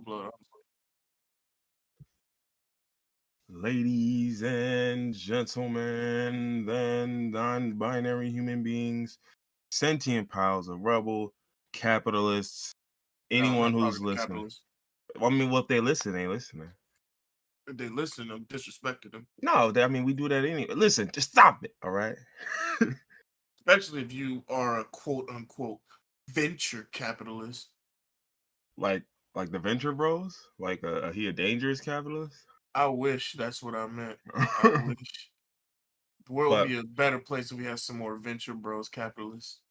blood. Ladies and gentlemen, then non-binary human beings, sentient piles of rubble, capitalists, No, anyone not who's probably the listening. capitalists. I mean, well, if they listen, they listening. If they listen, I'm disrespected them. No, I mean, we do that anyway. Listen, just stop it, all right? Especially if you are a quote unquote venture capitalist. like the venture bros? Like, he a dangerous capitalist? I wish that's what I meant. I wish. The world would But be a better place if we had some more venture bros capitalists.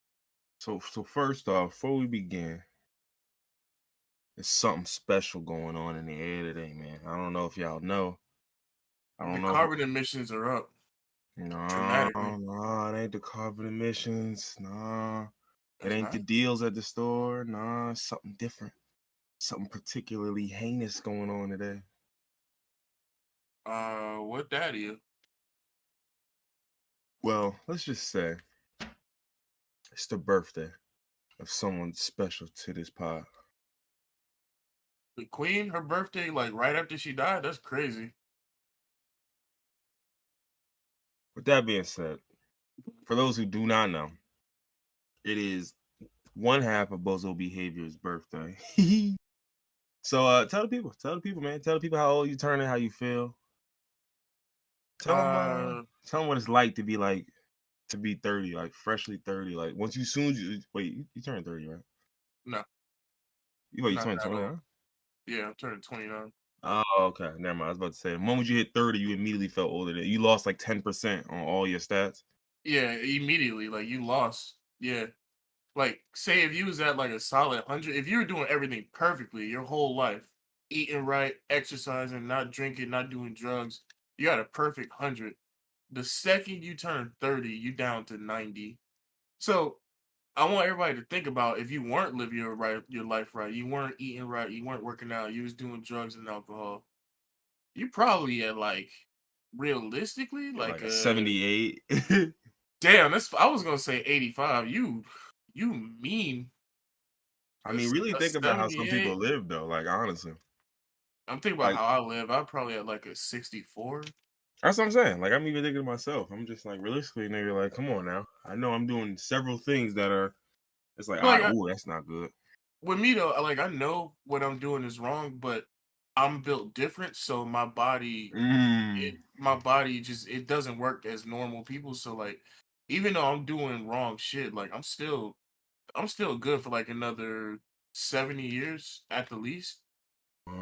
so first off, before we begin, there's something special going on in the air today, man. I don't know if y'all know. I The don't know. carbon emissions are up No, dramatically. it ain't the carbon emissions. No, it It's ain't the not. deals at the store. No, it's something different. Something particularly heinous going on today. What that is? Well, let's just say it's the birthday of someone special to this pod. The Queen, her birthday, like right after she died. That's crazy. With that being said, for those who do not know, it is one half of Bozo Behavior's birthday. So tell the people, man. Tell the people how old you turning, how you feel. Tell them what it's like to be 30, like freshly 30. Like once you you turn 30, right? No, You not turn that 20, old. huh? Yeah, I'm turning 29. Oh, okay. Never mind. I was about to say, the moment you hit 30, you immediately felt older. You lost like 10% on all your stats. Yeah, immediately, like you lost. Yeah. Like, say if you was at like a solid 100, if you were doing everything perfectly your whole life, eating right, exercising, not drinking, not doing drugs, you got a perfect 100. The second you turn 30, you down to 90. So I want everybody to think about if you weren't living your life right, you weren't eating right, you weren't working out, you was doing drugs and alcohol, you probably at like realistically You're like like a 78. damn, that's I was gonna say 85. You mean I mean, really a think about how some 78? people live, though. Like, honestly. I'm thinking about Like, how I live. I'm probably at like a 64. that's what I'm saying. Like, I'm even thinking to myself. I'm just like, realistically, nigga, like, come on now. I know I'm doing several things that are, it's like, Like ooh, that's not good. with me though, like I know what I'm doing is wrong, but I'm built different, so my body just it doesn't work as normal people. So like, even though I'm doing wrong shit, like I'm still good for like another 70 years at the least.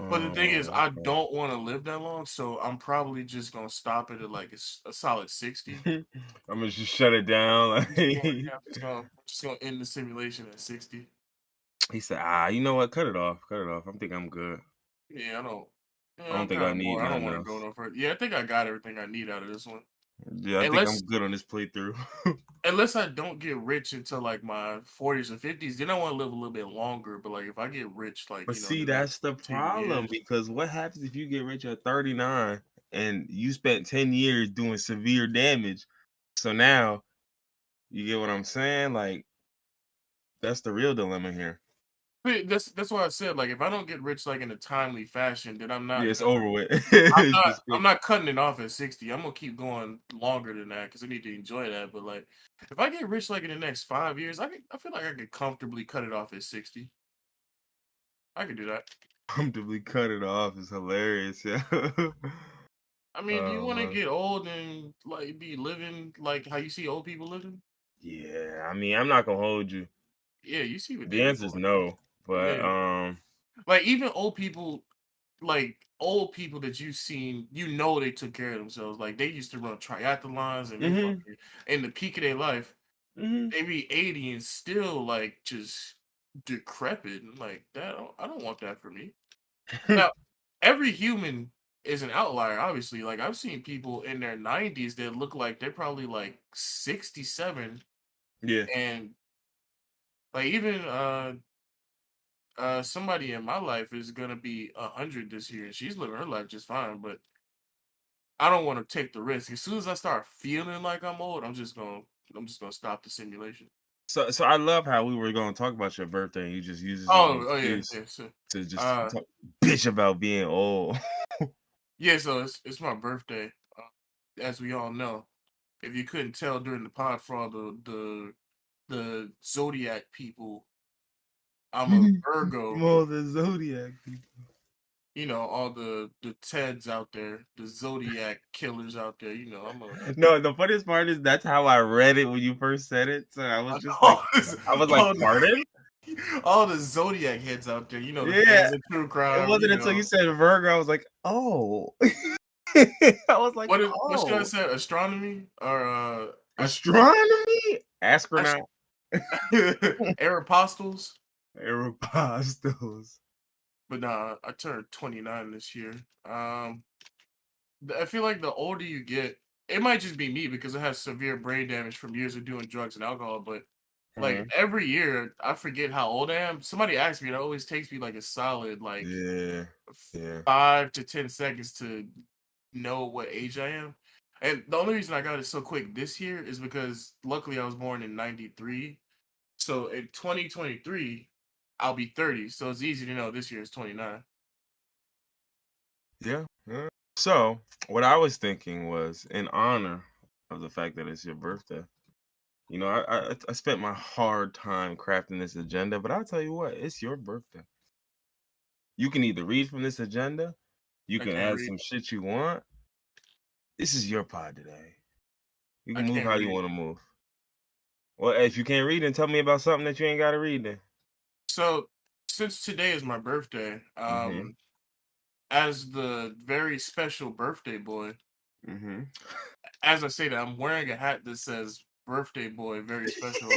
But the thing is, I Okay. don't want to live that long, so I'm probably just gonna stop it at like a solid 60. I'm gonna just shut it down. Yeah, I'm just gonna end the simulation at 60. He said, you know what? Cut it off. Cut it off. I think I'm good. Yeah, I don't. I Yeah, don't I'm think kind I of need bored. I don't nothing want to go else. no further. Yeah, I think I got everything I need out of this one. Yeah, I think I'm Unless good on this playthrough. unless I don't get rich until like my 40s or 50s, then I want to live a little bit longer. But like if I get rich, like But in see, the that's next the 10 problem years, because what happens if you get rich at 39 and you spent 10 years doing severe damage? So now, you get what I'm saying? Like, that's the real dilemma here. but that's why I said like if I don't get rich like in a timely fashion, then Yeah, I'm it's over with. not Just I'm not cutting it off at 60. I'm gonna keep going longer than that because I need to enjoy that. But like if I get rich like in the next 5 years, I feel like I could comfortably cut it off at 60. I could do that. comfortably cut it off is hilarious. Yeah. I mean, do you Oh want to man. get old and like be living like how you see old people living? Yeah, I mean, I'm not gonna hold you. Yeah, you see what they The be answer is going through. no, but Yeah, like even old people, like old people that you've seen, you know they took care of themselves. Like they used to run triathlons and they hmm fucking in the peak of their life, hmm they be 80 and still like just decrepit. And like that, I don't want that for me. Now, every human is an outlier, obviously. Like I've seen people in their 90s that look like they're probably like 67, yeah. and like even somebody in my life is gonna be 100 this year, and she's living her life just fine. But I don't want to take the risk. As soon as I start feeling like I'm old, I'm just gonna stop the simulation. So I love how we were going to talk about your birthday, and you just use this as an Oh yeah, excuse yeah. So, to just uh, talk bitch about being old. yeah. So it's my birthday. As we all know, if you couldn't tell during the pod for all the zodiac people, I'm a Virgo. More the zodiac. You know, all the Teds out there, the Zodiac killers out there. You know, No, the funniest part is that's how I read it when you first said it. So I was just like, all, this, I was like, all, pardon? all the Zodiac heads out there. You know, the Yeah. fans of true It crime. You wasn't until you know, said Virgo, I was like, oh. I was like, what should I oh. say? Astronomy or Astronomy? Astronaut. Aeropostles? Aeropostals. But nah, I turned 29 this year. I feel like the older you get, it might just be me because I have severe brain damage from years of doing drugs and alcohol. But like Mhm. every year, I forget how old I am. Somebody asks me, it always takes me like a solid Yeah. Yeah. 5 to 10 seconds to know what age I am. And the only reason I got it so quick this year is because luckily I was born in '93. So in 2023, I'll be 30. So it's easy to know this year is 29. Yeah. Yeah. So what I was thinking was in honor of the fact that it's your birthday. You know, I spent my hard time crafting this agenda, but I'll tell you what, it's your birthday. You can either read from this agenda, you I can can't add read. some shit you want. This is your pod today. You I can move can't how you read. want to move. Well, if you can't read, then tell me about something that you ain't got to read then. So since today is my birthday, Mm-hmm. as the very special birthday boy, Mm-hmm. as I say that, I'm wearing a hat that says birthday boy, very special.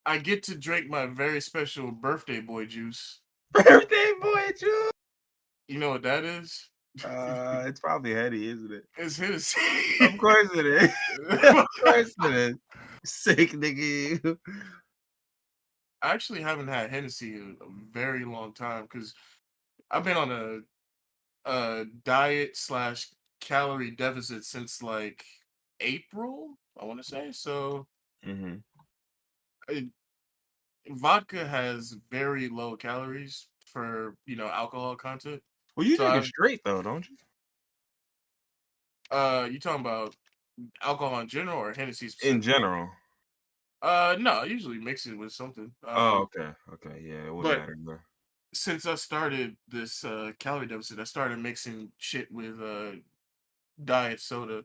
I get to drink my very special birthday boy juice. Birthday boy, Drew. You know what that is? It's probably heady, isn't it? It's his. Of course it is. Of course it is. Sick nigga. I actually haven't had Hennessy in a very long time because I've been on a diet slash calorie deficit since like April, I want to say. So Mm-hmm. I, vodka has very low calories for alcohol content. Well, you So drink it straight though, don't you? you talking about alcohol in general or Hennessy In specifically? general. No, I usually mix it with something. Oh, okay. Okay. Yeah, it wouldn't But matter. No. since I started this calorie deficit, I started mixing shit with diet soda.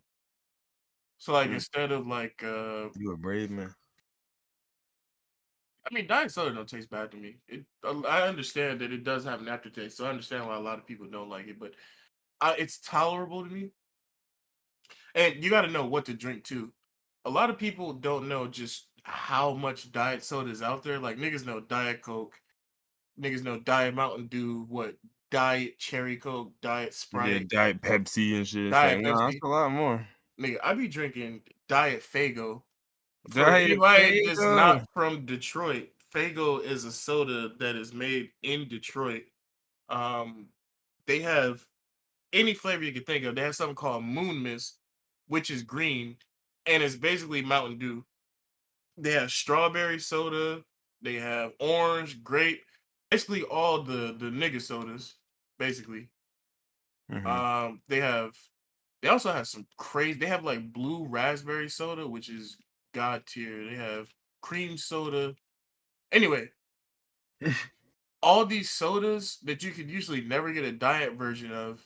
So like Mm, instead of you a brave man. I mean, diet soda don't taste bad to me. I understand that it does have an aftertaste, so I understand why a lot of people don't like it. But it's tolerable to me. And you got to know what to drink too. A lot of people don't know just how much diet soda is out there. Like niggas know Diet Coke, niggas know Diet Mountain Dew, what Diet Cherry Coke, Diet Yeah, Sprite, Diet Pepsi and shit. It's like, Diet no, that's Pepsi. a lot more. Nigga, I be drinking Diet Fago. For Diet anybody that's Fago. not from Detroit, Fago is a soda that is made in Detroit. Um, they have any flavor you can think of. They have something called Moon Mist, which is green, and it's basically Mountain Dew. They have strawberry soda. They have orange, grape, basically all the nigga sodas. Basically, Mm-hmm. they have. They also have some crazy. They have like blue raspberry soda, which is god tier. They have cream soda. Anyway, all these sodas that you could usually never get a diet version of,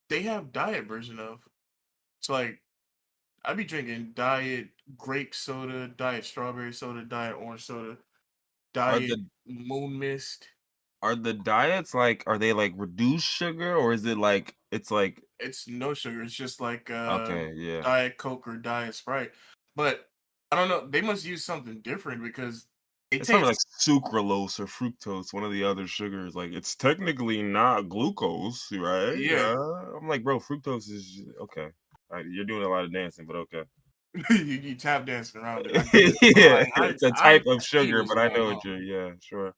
they have diet version of. So like I be drinking diet grape soda, diet strawberry soda, diet orange soda, Are diet the moon mist. are the diets like are they like reduced sugar or is it like it's like It's no sugar. It's just like okay, yeah. diet Coke or diet Sprite. But I don't know. They must use something different because it It's something like tastes. sucralose or fructose, one of the other sugars. Like it's technically not glucose, right? Yeah, I'm like, bro, fructose is okay. You're doing a lot of dancing, but okay. you tap dancing around it. I get it. But Yeah, like it's a I type of see sugar, what's but I going know on. what you're. Yeah, sure.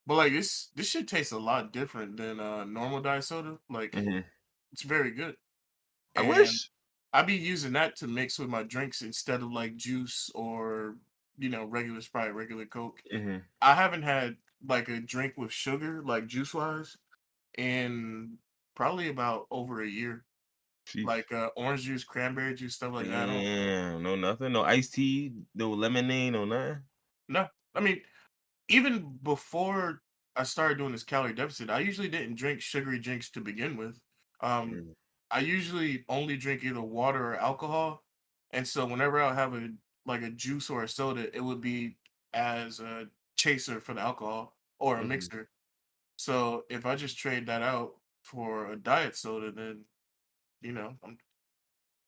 But like this shit tastes a lot different than normal diet soda. Like Hmm. it's very good. I And wish. I be using that to mix with my drinks instead of like juice or regular Sprite, regular Coke. Hmm. I haven't had like a drink with sugar, like juice wise, in probably about over a year. Sheesh. Like orange juice, cranberry juice, stuff like that. I don't. Damn, no nothing, no iced tea, no lemonade, no nothing. No, I mean, even before I started doing this calorie deficit, I usually didn't drink sugary drinks to begin with. Um, Mm, I usually only drink either water or alcohol, and so whenever I have a juice or a soda, it would be as a chaser for the alcohol or a mhm. mixer. So if I just trade that out for a diet soda, then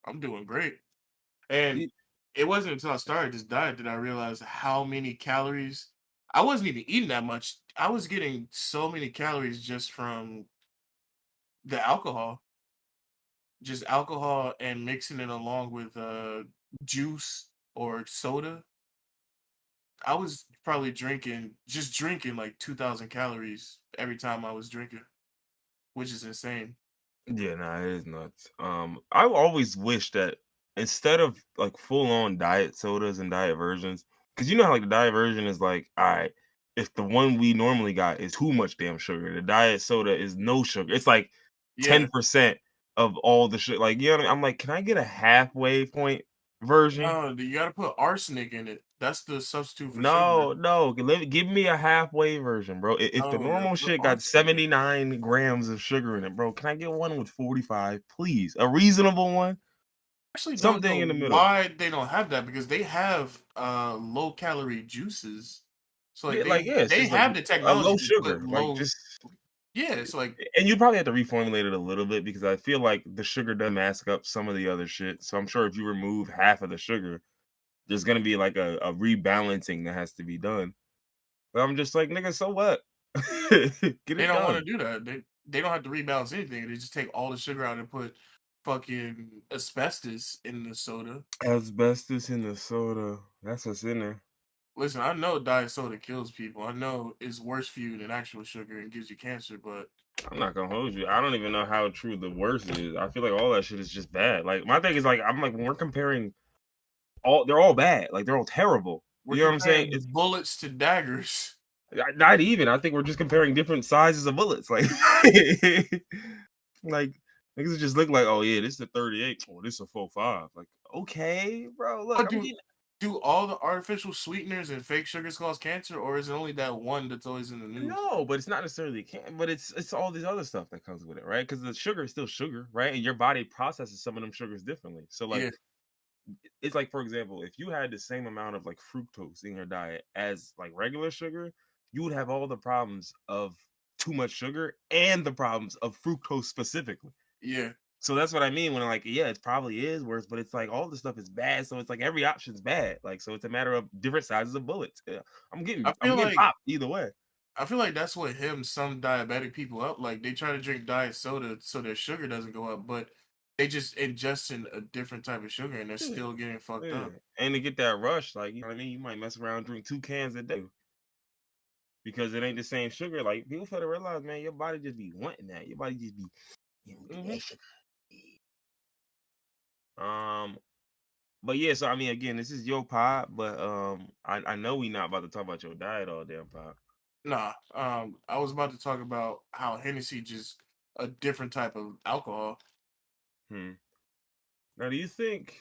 I'm doing great. And it wasn't until I started this diet that I realized how many calories I wasn't even eating that much. I was getting so many calories just from the alcohol, just alcohol and mixing it along with juice or soda. I was probably just drinking like 2,000 calories every time I was drinking, which is insane. Yeah, nah, it is nuts. I always wish that instead of like full on diet sodas and diet versions, because you know how like the diet version is like, all right, if the one we normally got is too much damn sugar, the diet soda is no sugar. It's like Yeah. 10% of all the shit. Like, you know what I mean? I'm like, can I get a halfway point version? No, you got to put arsenic in it. That's the substitute for sugar. No, no, give me a halfway version, bro. If the Oh yeah, normal put shit got arsenic in it. 79 grams of sugar in it, bro, can I get one with 45, please? A reasonable one, Actually don't something know in the middle. why they don't have that because they have low calorie juices. So like Yeah, they like yeah, it's they just like have the a technology low to put sugar, like low. just, Yeah, it's like and you probably have to reformulate it a little bit because I feel like the sugar does mask up some of the other shit. So I'm sure if you remove half of the sugar, there's gonna be like a rebalancing that has to be done. But I'm just like, nigga, so what? Get they it don't want done. to do that. They don't have to rebalance anything. They just take all the sugar out and put fucking asbestos in the soda. Asbestos in the soda. That's what's in there. Listen, I know diet soda kills people. I know it's worse for you than actual sugar and gives you cancer, but I'm not gonna hold you. I don't even know how true the worst is. I feel like all that shit is just bad. Like my thing is like I'm like when we're comparing they're all bad. Like they're all terrible. we're You know what I'm saying? comparing It's bullets to daggers. not even. I think we're just comparing different sizes of bullets. Like like niggas just look like, oh yeah, this is a 38. Oh, this is a 45. Like, okay, bro. Oh, Look, I'm dude, getting do all the artificial sweeteners and fake sugars cause cancer, or is it only that one that's always in the news? no, but it's not necessarily can, but it's all this other stuff that comes with it, right? Because the sugar is still sugar, right? And your body processes some of them sugars differently. So like Yeah, it's like for example, if you had the same amount of like fructose in your diet as like regular sugar, you would have all the problems of too much sugar and the problems of fructose specifically. yeah. So that's what I mean when I'm like, yeah, it probably is worse, but it's like all the stuff is bad. So it's like every option's bad. Like so it's a matter of different sizes of bullets. Yeah, I I'm feel getting like popped either way. I feel like that's what him some diabetic people up. Like they try to drink diet soda so their sugar doesn't go up, but they just ingesting a different type of sugar and they're Yeah, still getting fucked yeah. up. And to get that rush, like you know what I mean, you might mess around, drink 2 cans a day because it ain't the same sugar. Like people fail to realize, man, your body just be wanting that. Your body just be, you know, give me Hmm. that sugar. Um, but yeah, so I mean, again, this is your pod, but I know we not about to talk about your diet all damn pod. Nah, I was about to talk about how Hennessy just a different type of alcohol. Hmm. Now, do you think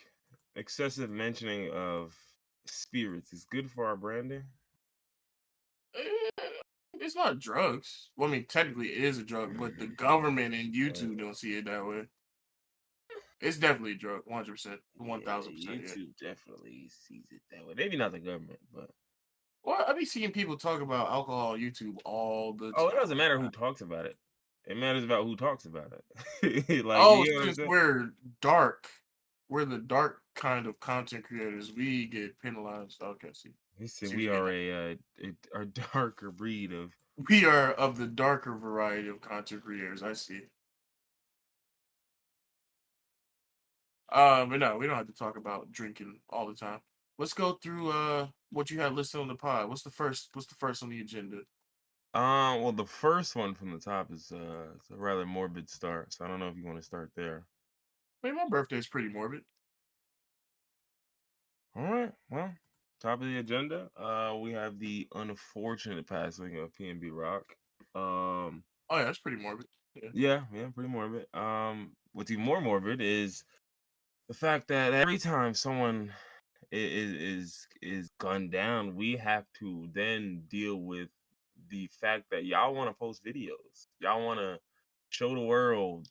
excessive mentioning of spirits is good for our branding? Eh, It's not drugs. Well, I mean, technically it is a drug, but the government and YouTube don't see it that way. It's definitely a drug, 100%, Yeah, 1,000%. Yeah. YouTube definitely sees it that way. Maybe not the government, but Well, I be seeing people talk about alcohol on YouTube all the oh, it time. doesn't matter who talks about it. It matters about who talks about it. Like, Oh, you know what I'm since saying? dark, we're the dark kind of content creators. We get penalized. Okay, see, He said see what we you did are there. a darker breed of. We are of the darker variety of content creators. I see. But no, we don't have to talk about drinking all the time. Let's go through what you had listed on the pod. What's the first on the agenda? Well, the first one from the top is it's a rather morbid start, so I don't know if you want to start there. I mean, my birthday's pretty morbid. All right. Well, top of the agenda. We have the unfortunate passing of PNB Rock. Um, Oh yeah, that's pretty morbid. Yeah. yeah, pretty morbid. What's even more morbid is the fact that every time someone is gunned down, we have to then deal with the fact that y'all want to post videos, y'all want to show the world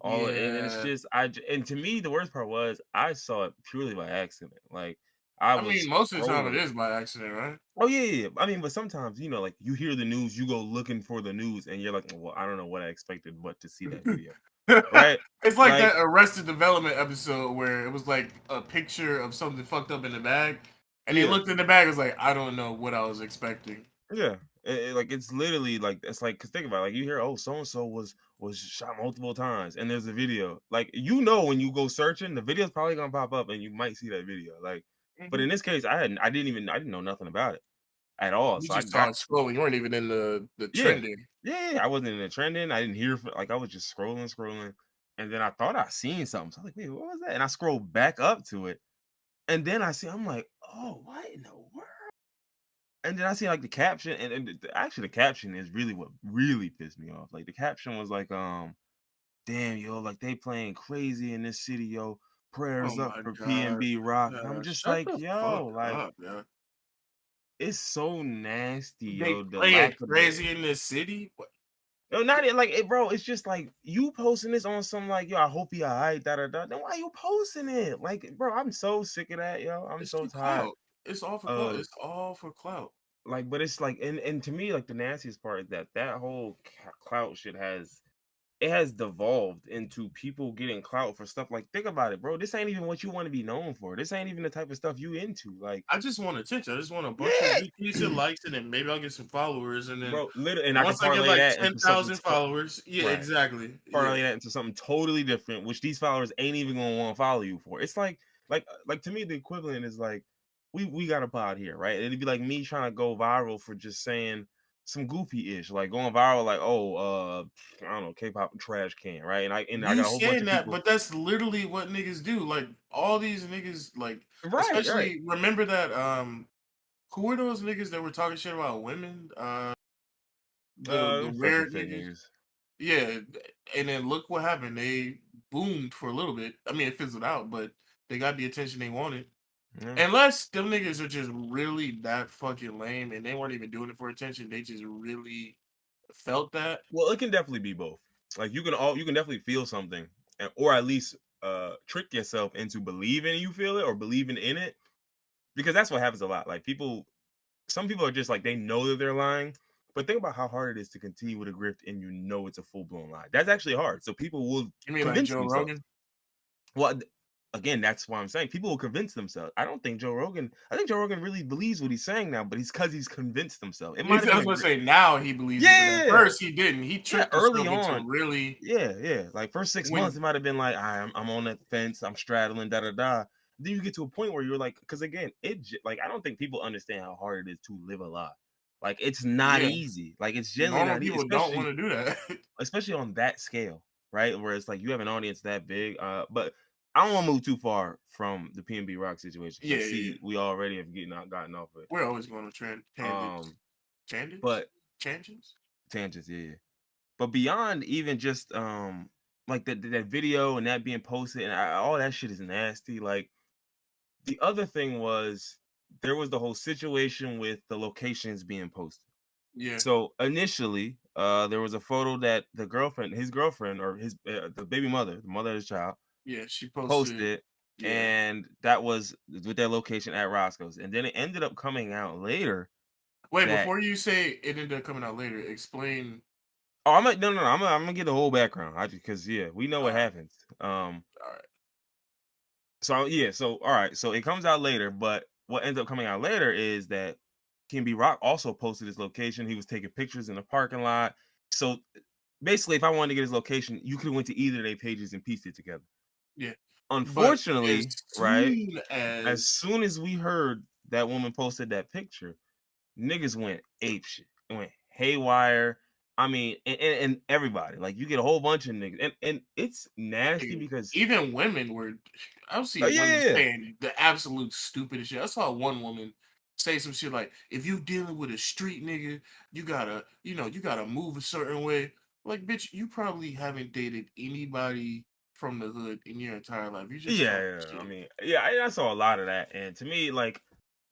all, and it's Yeah. just and to me the worst part was I saw it purely by accident. Like I I mean, was most of the time it scrolling. is by accident, right? Oh yeah. I mean, but sometimes like you hear the news, you go looking for the news, and you're like, well, I don't know what I expected, but to see that video, right? It's like Like that Arrested Development episode where it was like a picture of something fucked up in the bag, and they yeah, looked in the bag. It was like, I don't know what I was expecting. yeah. Like it's literally like it's like because think about it, like you hear so and so was shot multiple times, and there's a video. Like when you go searching, the video's probably gonna pop up, and you might see that video. Like, but Hmm. in this case, I didn't know nothing about it at all. You So I just got saw it scrolling. You weren't even in the yeah, trending. yeah. I wasn't in the trending. I didn't hear like I was just scrolling, and then I thought I seen something. So I was like, wait, what was that? And I scrolled back up to it, and then I'm like, oh, what in the world? And then I see like the caption, actually the caption is really what really pissed me off. Like the caption was like, damn, yo, like they playing crazy in this city, yo. Oh Prayers up my for god. PNB Rock. And I'm just Shut like, the fuck yo, like up, yeah. it's so nasty, They yo. The playing lack of the crazy in this city. What? no, not it, like it, bro. It's just like you posting this on some like, yo, I hope you alright, da da da. Then why you posting it? Like, bro, I'm so sick of that, yo. I'm It's so for tired clout. It's all for clout. of It's all for clout. like, but it's like, and to me, like the nastiest part is that whole clout shit has devolved into people getting clout for stuff like think about it, bro. This ain't even what you want to be known for. This ain't even the type of stuff you into. Like, I just want attention. I just want a bunch of yeah, retweets and likes, and then maybe I'll get some followers. And then bro. Literally, and I can once I get parlay like that into something 10,000 followers, yeah, right. exactly. Yeah. Parlay that into something totally different, which these followers ain't even gonna want to follow you for. It's like to me, the equivalent is like we got a pod here, right? It'd be like me trying to go viral for just saying some goofy ish, like going viral, like I don't know, K-pop trash can, right? And I You got a whole bunch saying of that, people, but that's literally what niggas do. Like all these niggas, like right? especially remember that who were those niggas that were talking shit about women? The Them fresh and weird fit niggas. niggas. Yeah, and then look what happened. They boomed for a little bit. I mean, it fizzled out, but they got the attention they wanted. Yeah. Unless them niggas are just really that fucking lame and they weren't even doing it for attention, they just really felt that. Well, it can definitely be both. Like you can definitely feel something, or at least trick yourself into believing you feel it or believing in it, because that's what happens a lot. Like some people are just like they know that they're lying, but think about how hard it is to continue with a grift and it's a full blown lie. That's actually hard. So people will You mean like convince Joe themselves. Rogan? Well, again, that's why I'm saying people will convince themselves. I think Joe Rogan really believes what he's saying now, but he's because he's convinced himself. It might have I been was a gonna say now he believes it, but at yeah, first he didn't. He yeah. tricked Early himself into on, really yeah. Like first 6 months, when it might have been like I'm on that fence, I'm straddling, da da da. Then you get to a point where you're like, because again, like I don't think people understand how hard it is to live a lie. Like it's not yeah, easy. Like it's generally normal not easy, people don't want to do that. especially on that scale, right? Where it's like you have an audience that big. But I don't want to move too far from the PNB Rock situation because Yeah, I yeah, yeah. see we already have gotten off it. We're always going to tangents. Um, Tangents? but Tangents? tangents, yeah. But beyond even just like that video and that being posted and all that shit is nasty. Like the other thing was there was the whole situation with the locations being posted. Yeah. So initially, there was a photo that his girlfriend, or the baby mother, the mother of his child, Yeah, she posted. posted, Yeah. and that was with their location at Roscoe's. And then it ended up coming out later Wait, that before you say it ended up coming out later, explain. oh, I'm like no, no, no, I'm gonna get the whole background. Because yeah, we know All what right, happens. all right. So yeah, so all right, so it comes out later, but what ends up coming out later is that PNB Rock also posted his location. He was taking pictures in the parking lot. So basically, if I wanted to get his location, you could have went to either of their pages and pieced it together. Yeah, but as Unfortunately, right, soon as as soon as we heard that woman posted that picture, niggas went ape shit. It went haywire. I mean, and everybody, like, you get a whole bunch of niggas, and it's nasty Dude, because even women were. I've oh, seen yeah, women yeah, yeah. saying the absolute stupidest shit. I saw one woman say some shit like, "If you dealing with a street nigga, you gotta move a certain way." Like, bitch, you probably haven't dated anybody from the hood in your entire life. You just Yeah, talking yeah. I shit. mean, yeah, I saw a lot of that, and to me, like,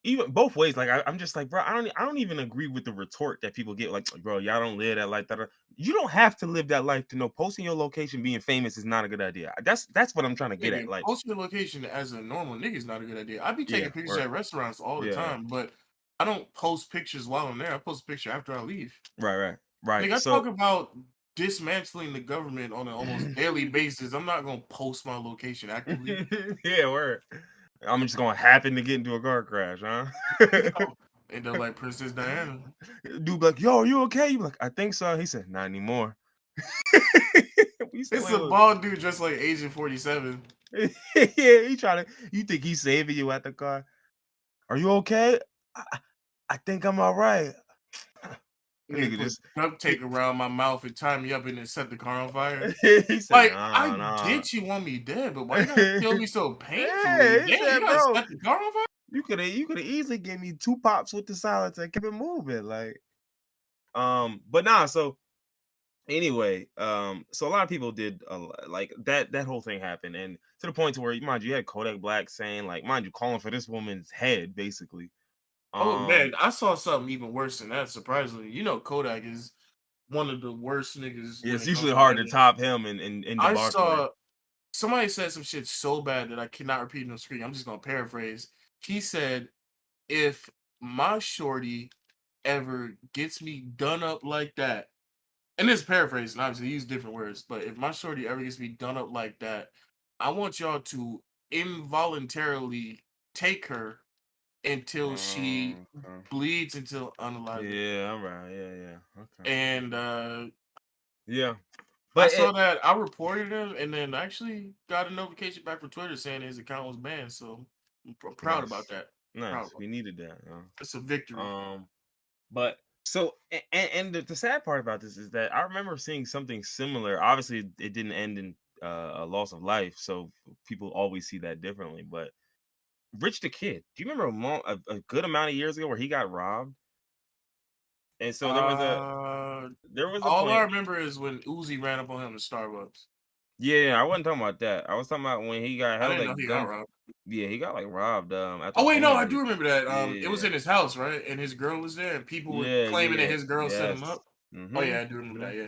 even both ways, like, I'm just like, bro, I don't even agree with the retort that people get, like, bro, y'all don't live that life. That you don't have to live that life to know posting your location, being famous is not a good idea. That's what I'm trying to get at. Nigga, Like, posting the location as a normal nigga is not a good idea. I be yeah, taking pictures or at restaurants all the yeah, yeah, time, but I don't post pictures while I'm there. I post a picture after I leave. right, right, right. Nigga, I talk So about dismantling the government on an almost daily basis. I'm not gonna post my location actively. yeah, word. I'm just gonna happen to get into a car crash, huh? No. End up like Princess Diana. Dude, be like, yo, are you okay? You be like, I think so. He said, not anymore. We said, It's wait, a wait. bald dude dressed like Agent 47. Yeah, he trying to. You think he's saving you at the car? Are you okay? I, I think I'm all right. That Nigga nigga put just duct he, tape around my mouth and tie me up and then set the car on fire. he said, Like, I nah, nah. get you want me dead, but why you gotta kill me so painfully? Yeah, he Damn, you said, gotta bro, set the car on fire? you could have easily gave me two pops with the silence and kept it moving. Like, but nah, so anyway, so a lot of people did like that whole thing happened, and to the point to where, mind you, you had Kodak Black saying, like, mind you, calling for this woman's head, basically. Oh Um, man, I saw something even worse than that, surprisingly. You know Kodak is one of the worst niggas yeah, when it's it comes usually to hard to writing. top him in I debauchery. saw somebody said some shit so bad that I cannot repeat on the screen. I'm just gonna paraphrase. He said, "If my shorty ever gets me done up like that," and this is paraphrasing, obviously, he used different words, but if my shorty ever gets me done up like that, I want y'all to involuntarily take her until she Okay. bleeds until unalive. Yeah, all right. Yeah, yeah. Okay. And Yeah, I but saw it that. I reported him, and then actually got a notification back from Twitter saying his account was banned. So I'm proud about nice, that. Proud nice. about We that. needed that. It's a victory. But so and the sad part about this is that I remember seeing something similar. Obviously, it didn't end in a loss of life, so people always see that differently. But Rich the Kid, do you remember a good amount of years ago where he got robbed? And so Uh, there was a all I point. remember is when Uzi ran up on him in Starbucks. Yeah, I wasn't talking about that. I was talking about when he got I held didn't know at he got gun. robbed. Yeah, he got like robbed at the Oh wait, no, I Boneyard. do remember that. It was Yeah, in his house, right? And his girl was there, and people were yeah, claiming that yeah, his girl set yes. him up. Oh Mm-hmm. yeah, I do remember Mm-hmm. that. Yeah.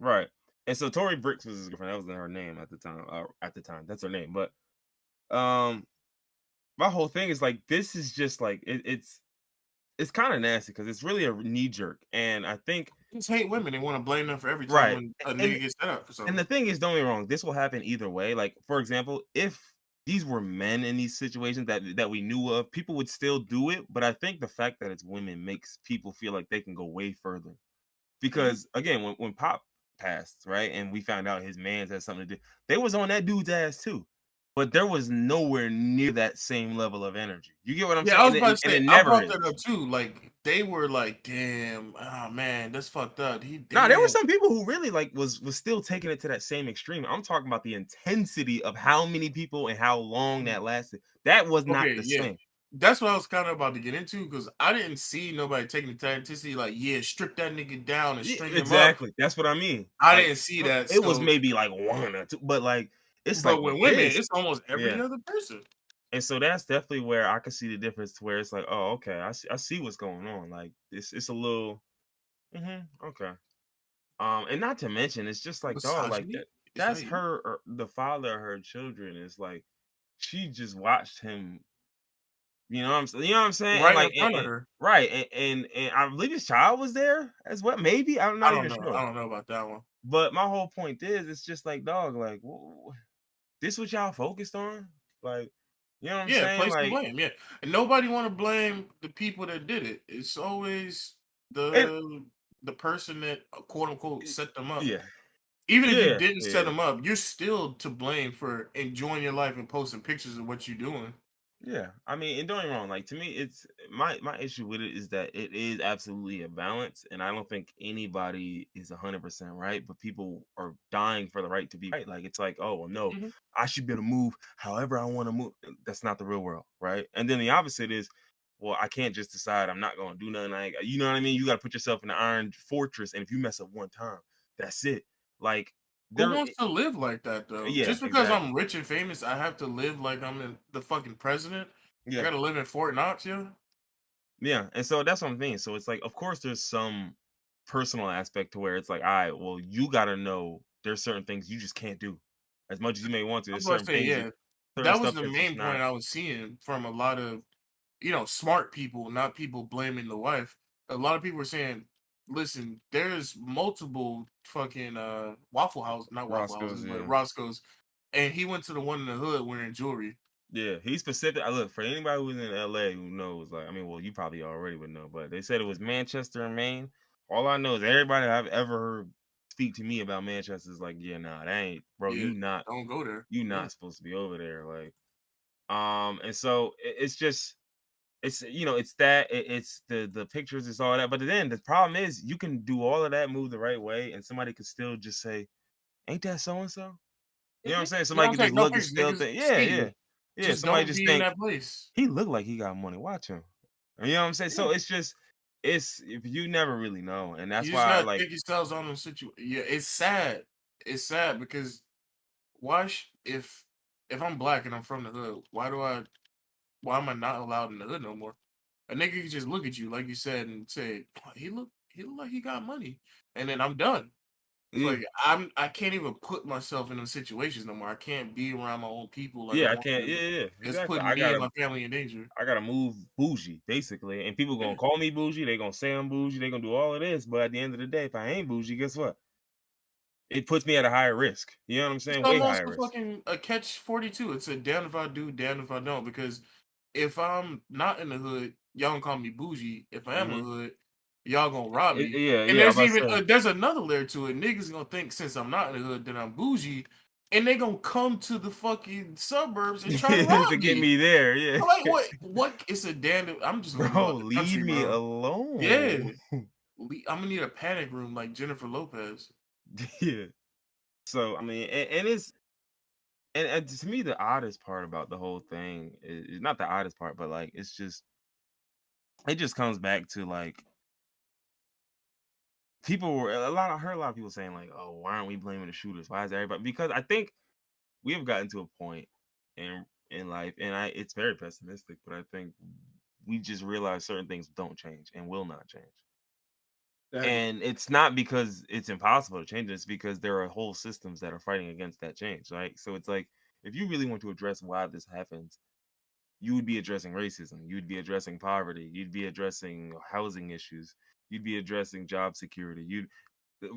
Right. And so Tori Bricks was his girlfriend. That was her name at the time. That's her name. But um, my whole thing is like this is just like it's kind of nasty because it's really a knee jerk, and I think Just hate women. They want to blame them for every time right. when a And nigga gets set up for and something. the thing is, don't get me wrong, this will happen either way. Like, for example, if these were men in these situations that we knew of, people would still do it. But I think the fact that it's women makes people feel like they can go way further. Mhm. Because again, when Pop passed, right, and we found out his man's had something to do, they was on that dude's ass too. But there was nowhere near that same level of energy. You get what I'm Yeah, saying? I was And about it, to and say, it I never brought that is. up too. Like they were like, "Damn, oh man, that's fucked up." He Now there were damn. some people who really like was still taking it to that same extreme. I'm talking about the intensity of how many people and how long that lasted. That was not Okay, the yeah, same. that's what I was kind of about to get into because I didn't see nobody taking the time to see like, yeah, strip that nigga down and Yeah, string him up. exactly. That's what I mean. I Like didn't see that. it was So, maybe like one or two, but like it's but like with with women, this, it's almost every yeah. other person. And so that's definitely where I could see the difference to where it's like, oh, okay, I see what's going on. Like it's a little okay. And not to mention, it's just like, dog, like Misogyny? Is that's that you? her the father of her children is like she just watched him, you know what I'm saying? And Right in like front of her. right, and I believe his child was there as well. Maybe I'm I not don't even know. sure. I don't know about that one. But my whole point is, it's just like, dog, like this what y'all focused on? Like, you know what I'm Yeah, saying? place the Like, blame. Yeah, and nobody want to blame the people that did it. It's always and the person that quote unquote set them up. yeah, Even if you yeah, didn't set yeah. them up, you're still to blame for enjoying your life and posting pictures of what you're doing. Yeah, I mean, and don't get me wrong. Like to me, it's my issue with it is that it is absolutely a balance, and I don't think anybody is 100% right. But people are dying for the right to be right. Like it's like, oh well, no, Mhm. I should be able to move however I want to move. That's not the real world, right? And then the opposite is, well, I can't just decide I'm not going to do nothing. You know what I mean? You got to put yourself in the iron fortress, and if you mess up one time, that's it. Like Who there, wants to live like that though? yeah, Just because exactly, I'm rich and famous, I have to live like I'm the fucking president. I yeah. gotta live in Fort Knox, yeah. Yeah, and so that's what I'm thinking. So it's like, of course, there's some personal aspect to where it's like, all right, well, you gotta know there's certain things you just can't do. As much as you may want to, I'm there's about to certain say, things, yeah. certain That was stuff the that's just main point not. I was seeing from a lot of smart people, not people blaming the wife. A lot of people were saying, listen, there's multiple fucking Waffle House, not Waffle Roscoe's, Houses, but yeah, Roscoe's. And he went to the one in the hood wearing jewelry. yeah. He's specific. I look for anybody who's in LA who knows. Like, I mean, well, you probably already would know, but they said it was Manchester and Maine. All I know is everybody I've ever heard speak to me about Manchester is like, yeah, nah, that ain't, bro. Yeah, don't go there. You Yeah. not supposed to be over there. Like, and so it's just it's it's that it's the pictures, it's all that, but then the problem is you can do all of that, move the right way, and somebody could still just say, ain't that so and so? You know what I'm Mhm. saying? You know Somebody what I'm could saying? just No look and thanks, still niggas. think, yeah, See yeah, you. yeah. Just Somebody don't just be in think that place. he looked like he got money, watch him. You know what I'm saying? Yeah. So it's just it's if you never really know, and that's You just why I gotta like take yourselves on the situation. Yeah, it's sad. It's sad because why if I'm black and I'm from the hood, why am I not allowed in the hood no more? A nigga can just look at you like you said and say, "Oh, he look like he got money," and then I'm done. It's yeah, like I can't even put myself in those situations no more. I can't be around my own people like I yeah, I want can't, to. yeah, It's exactly. putting me and my family in danger. I gotta move bougie, basically. And people gonna Yeah. call me bougie, they gonna say I'm bougie, they gonna do all of this. But at the end of the day, if I ain't bougie, guess what? It puts me at a higher risk. You know what I'm It's saying? Way almost higher a risk. fucking a catch 42. It's a damn if I do, damn if I don't. Because if I'm not in the hood, y'all gonna call me bougie. If I am a Hmm. hood, y'all gonna rob me. Yeah, And yeah. I'm there's about to even say. there's another layer to it. Niggas gonna think since I'm not in the hood that I'm bougie, and they gonna come to the fucking suburbs and try to To rob get me. me there, yeah. I'm like, what? What? It's a damn. I'm just gonna move Bro, out the leave country, me bro. Yeah, alone. I'm gonna need a panic room like Jennifer Lopez. Yeah. So I mean, and it's and to me the oddest part about the whole thing is not the oddest part, but like it's just it just comes back to like people were a lot. I heard a lot of people saying like, "Oh, why aren't we blaming the shooters? Why is everybody?" Because I think we have gotten to a point in life, and it's very pessimistic, but I think we just realize certain things don't change and will not change. That And it's not because it's impossible to change, it's because there are whole systems that are fighting against that change, right? So it's like if you really want to address why this happens, you would be addressing racism, you'd be addressing poverty, you'd be addressing housing issues, you'd be addressing job security. You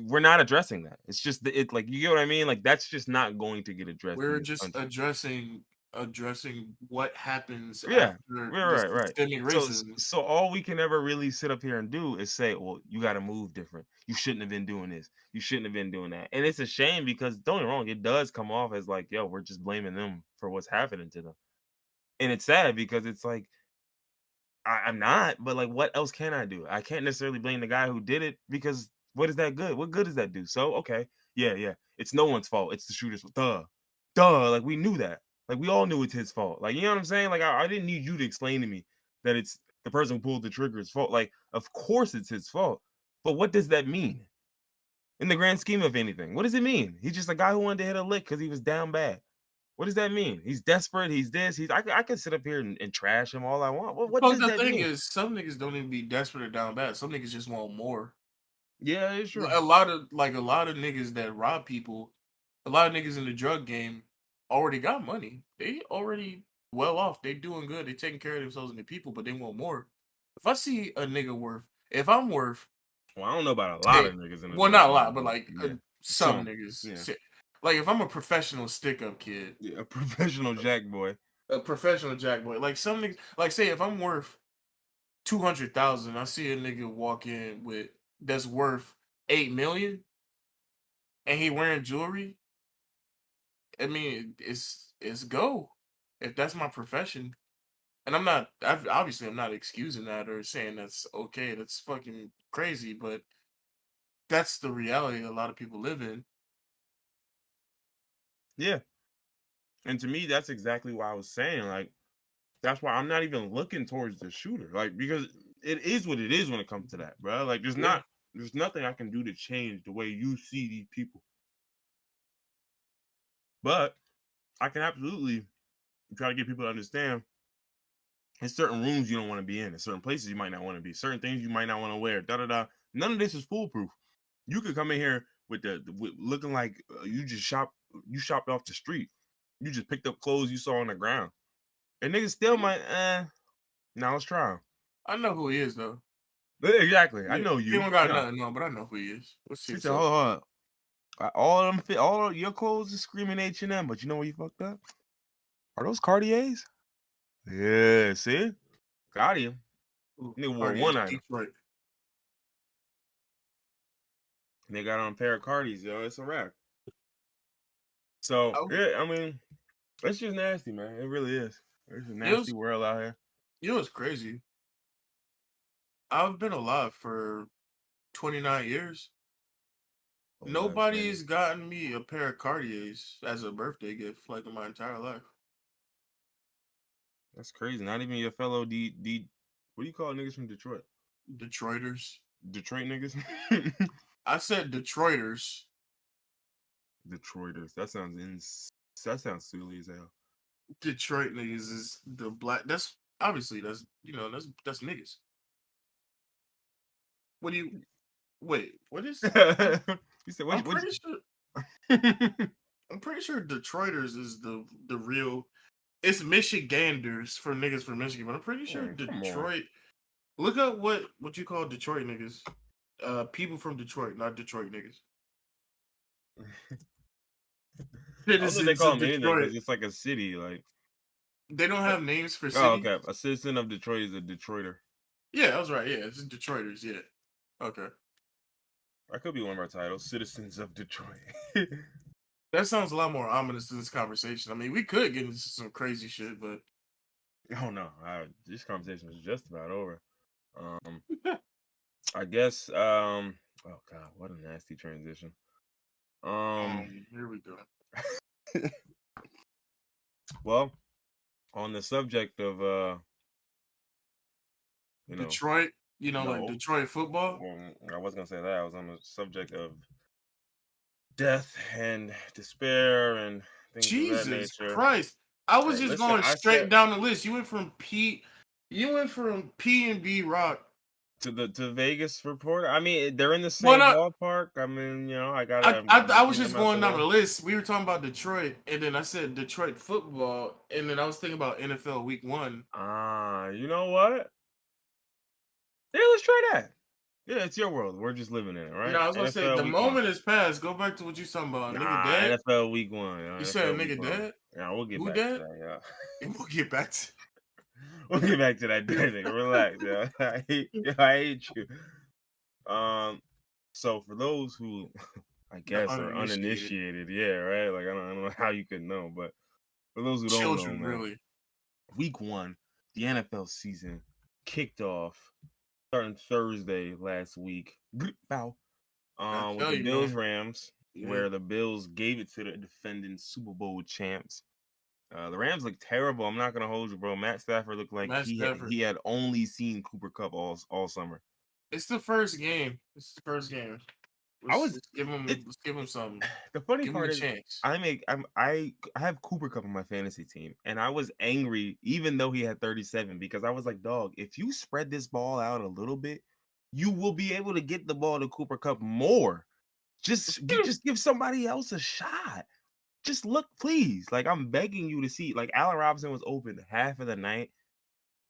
We're not addressing that. It's just it like you get what I mean? Like that's just not going to get addressed in we're this just country. addressing what happens Yeah. after Right, the right, right. systemic racism. So all we can ever really sit up here and do is say, well, you got to move different. You shouldn't have been doing this. You shouldn't have been doing that. And it's a shame because don't get me wrong, it does come off as like, yo, we're just blaming them for what's happening to them. And it's sad because it's like I'm not, but like, what else can I do? I can't necessarily blame the guy who did it because what is that good? What good does that do? So okay, yeah, yeah, it's no one's fault. It's the shooter's. Duh. Like we knew that. Like we all knew it's his fault. Like you know what I'm saying? Like I didn't need you to explain to me that it's the person who pulled the trigger's fault. Like of course it's his fault, but what does that mean in the grand scheme of anything? What does it mean? He's just a guy who wanted to hit a lick because he was down bad. What does that mean? He's desperate. He's this. I can sit up here and trash him all I want. What But does the that thing mean? is, some niggas don't even be desperate or down bad. Some niggas just want more. Yeah, it's true. A lot of niggas that rob people, a lot of niggas in the drug game already got money. They already well off. They doing good. They taking care of themselves and the people, but they want more. If I see a nigga if I'm worth, Well, I don't know about a lot say, of niggas in the well, drug not a game, lot, but but like yeah, some some. niggas, Yeah, like if I'm a professional stick up kid, yeah, a professional jack boy. a professional jack boy, like some niggas, like say if I'm worth 200,000, I see a nigga walk in with that's worth 8 million and he wearing jewelry. I mean, it's go. If that's my profession, And I'm not excusing that or saying that's okay. That's fucking crazy, but that's the reality a lot of people live in. Yeah. And to me, that's exactly what I was saying. Like, that's why I'm not even looking towards the shooter. Like, because it is what it is when it comes to that, bro. Like, Yeah. there's nothing I can do to change the way you see these people. But I can absolutely try to get people to understand there's certain rooms you don't want to be in, and certain places you might not want to be, certain things you might not want to wear. Da da da. None of this is foolproof. You could come in here with looking like you shopped off the street. You just picked up clothes you saw on the ground, and niggas still might. Now let's try 'em. I know who he is though. Exactly. I Yeah, know he you. don't got Yeah. nothing on, but I know who he is. Let's see He what's said, up. hold on. All of them fit. All of your clothes is screaming H&M, but you know what you fucked up? Are those Cartiers? Yeah. See, got him. Ooh, Nigga wore Cardi is one item. Detroit. They got on a pair of Cardis, yo. It's a wrap. So Oh, yeah, I mean, it's just nasty, man. It really is. It's a it nasty was world out here. it's crazy. I've been alive for 29 years. Oh, that's crazy. Nobody's gotten me a pair of Cartiers as a birthday gift like in my entire life. That's crazy. Not even your fellow what do you call niggas from Detroit? Detroiters. Detroit niggas? I said Detroiters. Detroiters. That sounds silly as hell. Detroit niggas is the black. That's obviously that's niggas. What do you wait? What is? You said I'm what pretty sure. I'm pretty sure Detroiters is the real. It's Michiganders for niggas from Michigan, but I'm pretty sure Oh, come on. Detroit. Look up what you call Detroit niggas. People from Detroit, not Detroit niggas. I don't think they Citizens call of them anything Detroit. because it's like a city. Like, They don't have names for oh, cities. okay. A citizen of Detroit is a Detroiter. Yeah, I was right. Yeah, it's Detroiters. Yeah. Okay. That could be one of our titles, Citizens of Detroit. That sounds a lot more ominous to this conversation. I mean, we could get into some crazy shit, but Oh no, this conversation was just about over. I guess. Oh god, what a nasty transition. here we go. Well, on the subject of Detroit, like no, Detroit football. I was gonna say that. I was on the subject of death and despair and things of that Jesus nature. Christ. I was Hey, just listen, going I straight said down the list. You went from PNB Rock. to Vegas report. I mean, they're in the Well, same not ballpark. I mean, I I'm was getting just them out the going down way. the list. We were talking about Detroit, and then I said Detroit football, and then I was thinking about NFL Week 1. You know what? Yeah, let's try that. Yeah, it's your world. We're just living in it, No, right? I was gonna say NFL the week one. moment is past. Go back to what you talking about. Nigga Nah, dead. NFL week one. You said NFL week nigga one. dead. Yeah, we'll get Who back to dead? that. Yeah, And we'll get back to. we'll get back to that dead nigga. Relax, yeah. I hate you. So for those who I The guess are uninitiated uninitiated, yeah, right. Like I don't know how you could know, but for those who don't know, children, man, really. week one, the NFL season kicked off starting Thursday last week. Bow. I With tell the you, Bills man. Rams, Yeah, where the Bills gave it to the defending Super Bowl champs. The Rams look terrible. I'm not gonna hold you, bro. Matt Stafford looked like Matt Stafford. he had only seen Cooper Cup all summer. It's the first game. It's the first game. I Let's, was let's give him. it. Let's give him something. The funny Give him a part is chance. I have Cooper Cup on my fantasy team, and I was angry even though he had 37 because I was like, dog, if you spread this ball out a little bit, you will be able to get the ball to Cooper Cup more. Just give somebody else a shot. Just look, please. Like I'm begging you to see. Like Allen Robinson was open half of the night,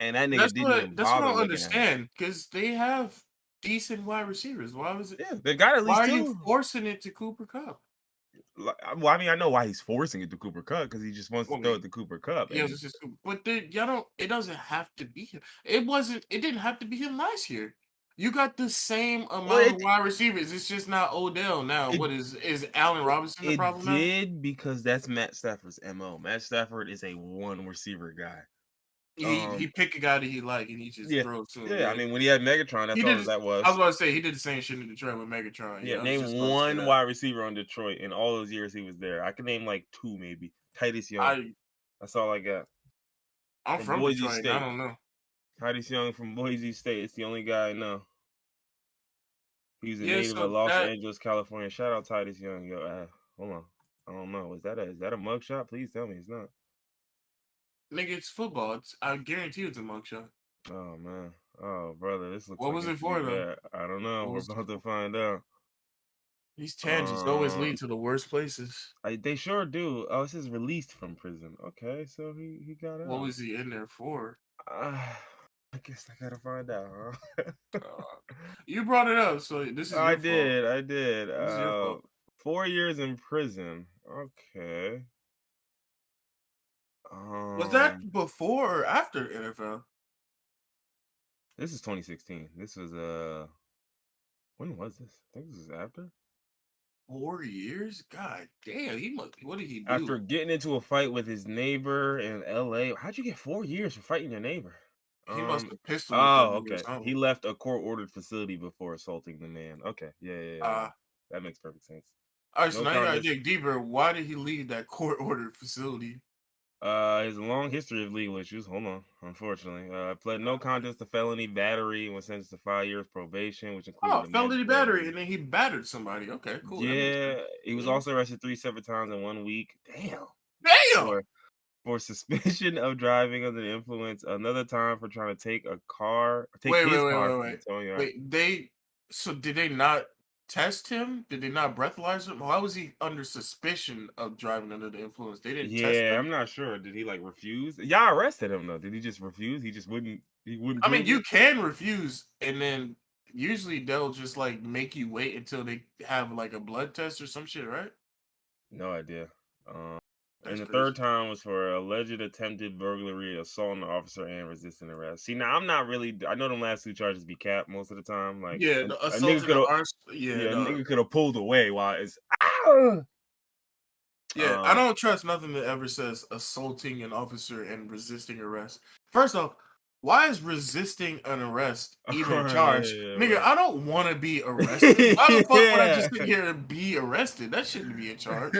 and that nigga didn't even That's what I bother don't looking at him. understand because they have decent wide receivers. Why was it? Yeah, they got at Why least are you two. forcing it to Cooper Cup? Well, I mean, I know why he's forcing it to Cooper Cup because he just wants to Well, throw it to Cooper Cup, yeah, and it's just, but y'all don't. It doesn't have to be him. It wasn't. It didn't have to be him last year. You got the same well, amount of wide receivers. It's just not Odell now. it What is Allen Robinson the it problem now? did because that's Matt Stafford's mo. Matt Stafford is a one receiver guy. He pick a guy that he like and he just Yeah, throws to him. yeah. I mean, when he had Megatron, that's he all did. that was. I was about to say he did the same shit in Detroit with Megatron. Yeah, I was name just about to say one that. wide receiver on Detroit in all those years he was there. I can name like 2 maybe. Titus Young. That's all I got. I'm from Boise Detroit. I State. don't know. Titus Young from Boise State. It's the only guy I know. He's a Yeah, native of so Los that Angeles, California. Shout out Titus Young. Yo, hold on. I don't know. Is that a mugshot? Please tell me it's not. nigga, it's football. I guarantee it's a mugshot. Oh man. Oh brother, this looks What like was it it should be for though? bad. I don't know. What We're was it about to for? find out. These tangents always lead to the worst places. They sure do. Oh, it says released from prison. Okay, so he got What out. was he in there for? I guess I gotta find out, huh? You brought it up, so this is your fault. I did. This is your fault. 4 years in prison. Okay. Was that before or after NFL? This is 2016. This was when was this? I think this was after. 4 years? God damn, he must. What did he do? After getting into a fight with his neighbor in LA. How'd you get 4 years for fighting your neighbor? He must have pistol whipped that Oh, nigga or okay. something. He left a court-ordered facility before assaulting the man. Okay, yeah. That makes perfect sense. All right, so No now you gotta charges. dig deeper. Why did he leave that court-ordered facility? His long history of legal issues. Hold on, unfortunately, pled no contest to felony battery and was sentenced to 5 years probation, which included a Felony mandatory. battery, and then he battered somebody. Okay, cool. Yeah, he was also arrested 3 separate times in 1 week. Damn. For suspicion of driving under the influence. Another time for trying to take his car from the towing yard. Wait, did they not test him? Did they not breathalyze him? Why was he under suspicion of driving under the influence? They didn't test him. I'm not sure. Did he like refuse? Y'all arrested him though. Did he just refuse? He just wouldn't. He wouldn't. I mean, you can refuse, and then usually they'll just like make you wait until they have like a blood test or some shit, right? No idea. And the crazy. third time was for alleged attempted burglary, assault on the officer, and resisting arrest. See, now I'm not really. I know them last 2 charges be capped most of the time. Like, yeah, the assault a nigga could have pulled away while it's. Yeah, I don't trust nothing that ever says assaulting an officer and resisting arrest. First off, why is resisting an arrest even a charge? Nigga, right. I don't want to be arrested. Why the fuck would I just sit here and be arrested? That shouldn't be a charge.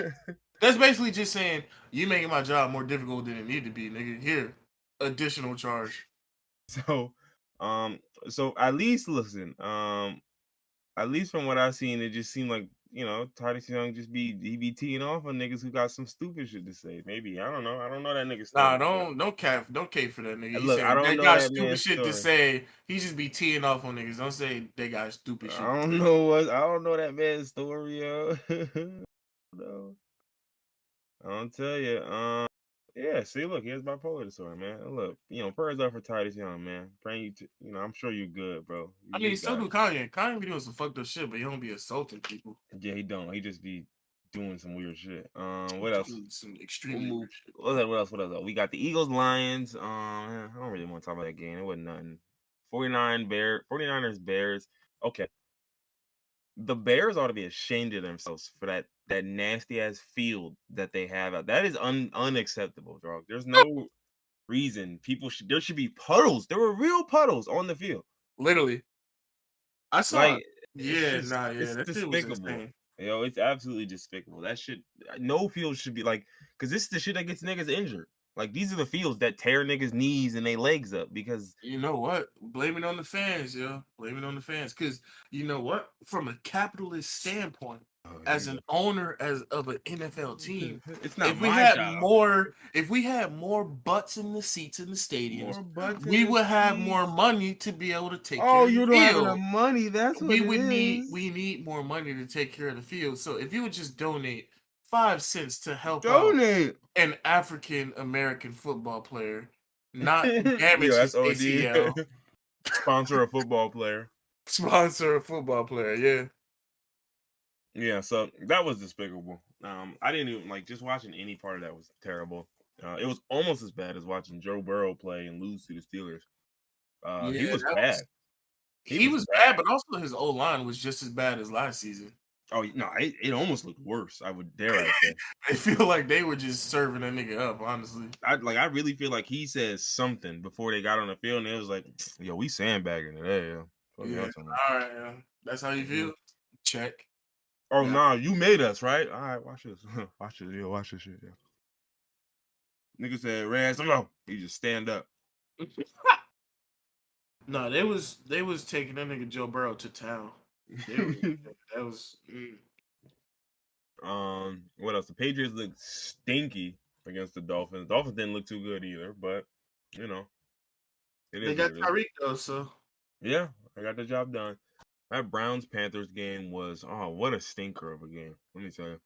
That's basically just saying you making my job more difficult than it need to be, nigga. Here, additional charge. So at least listen, at least from what I've seen, it just seemed like, you know, Titus Young he be teeing off on niggas who got some stupid shit to say. Maybe, I don't know that nigga story. Nah, don't cape for that nigga. Look, I don't know got that stupid shit to say. He just be teeing off on niggas. Don't say they got stupid shit. I don't know that man's story, yo. No. I don't tell you. Yeah, see, look, he has bipolar disorder, man. Look, you know, prayers up for Titus Young, man. Praying you to, you know, I'm sure you're good, bro. I mean, so do Kanye. Kanye be doing some fucked up shit, but he don't be assaulting people. Yeah, he don't. He just be doing some weird shit. What else? Some extremely weird shit. What else? We got the Eagles, Lions. I don't really want to talk about that game. It wasn't nothing. 49ers, Bears. Okay. The Bears ought to be ashamed of themselves for that nasty ass field that they have. That is unacceptable, dog. There's no reason there should be puddles. There were real puddles on the field. Literally. I saw like, it's that shit was insane. Yo, it's absolutely despicable. That shit, no field should be like, because this is the shit that gets niggas injured. Like, these are the fields that tear niggas' knees and their legs up because... You know what? Blame it on the fans, yo. Blame it on the fans. Because, you know what? From a capitalist standpoint, as an owner of an NFL team, it's not if we had more butts in the seats in the stadiums, we would have more money to be able to take care of the field. Oh, you don't have enough money. That's what we need more money to take care of the field. So if you would just donate 5 cents to help out an African American football player, not damage his ACL. Sponsor a football player. Yeah. Yeah, so that was despicable. I didn't even like just watching any part of that was terrible. It was almost as bad as watching Joe Burrow play and lose to the Steelers. He was bad. He was bad, but also his O-line was just as bad as last season. Oh no, it almost looked worse. I say. I feel like they were just serving that nigga up, honestly. I really feel like he said something before they got on the field, and it was like, yo, we sandbagging today, yo. Yeah. All right. Yeah. That's how you feel. Check. Oh Yeah. nah, you made us, right? All right, watch this. Watch this, yo, watch this shit, yo. Nigga said, Raz, no. He just stand up. No, they was taking that nigga Joe Burrow to town. That was. What else? The Patriots looked stinky against the Dolphins. The Dolphins didn't look too good either, but you know, They got Tyreek though, so yeah, I got the job done. That Browns Panthers game was what a stinker of a game. Let me tell you.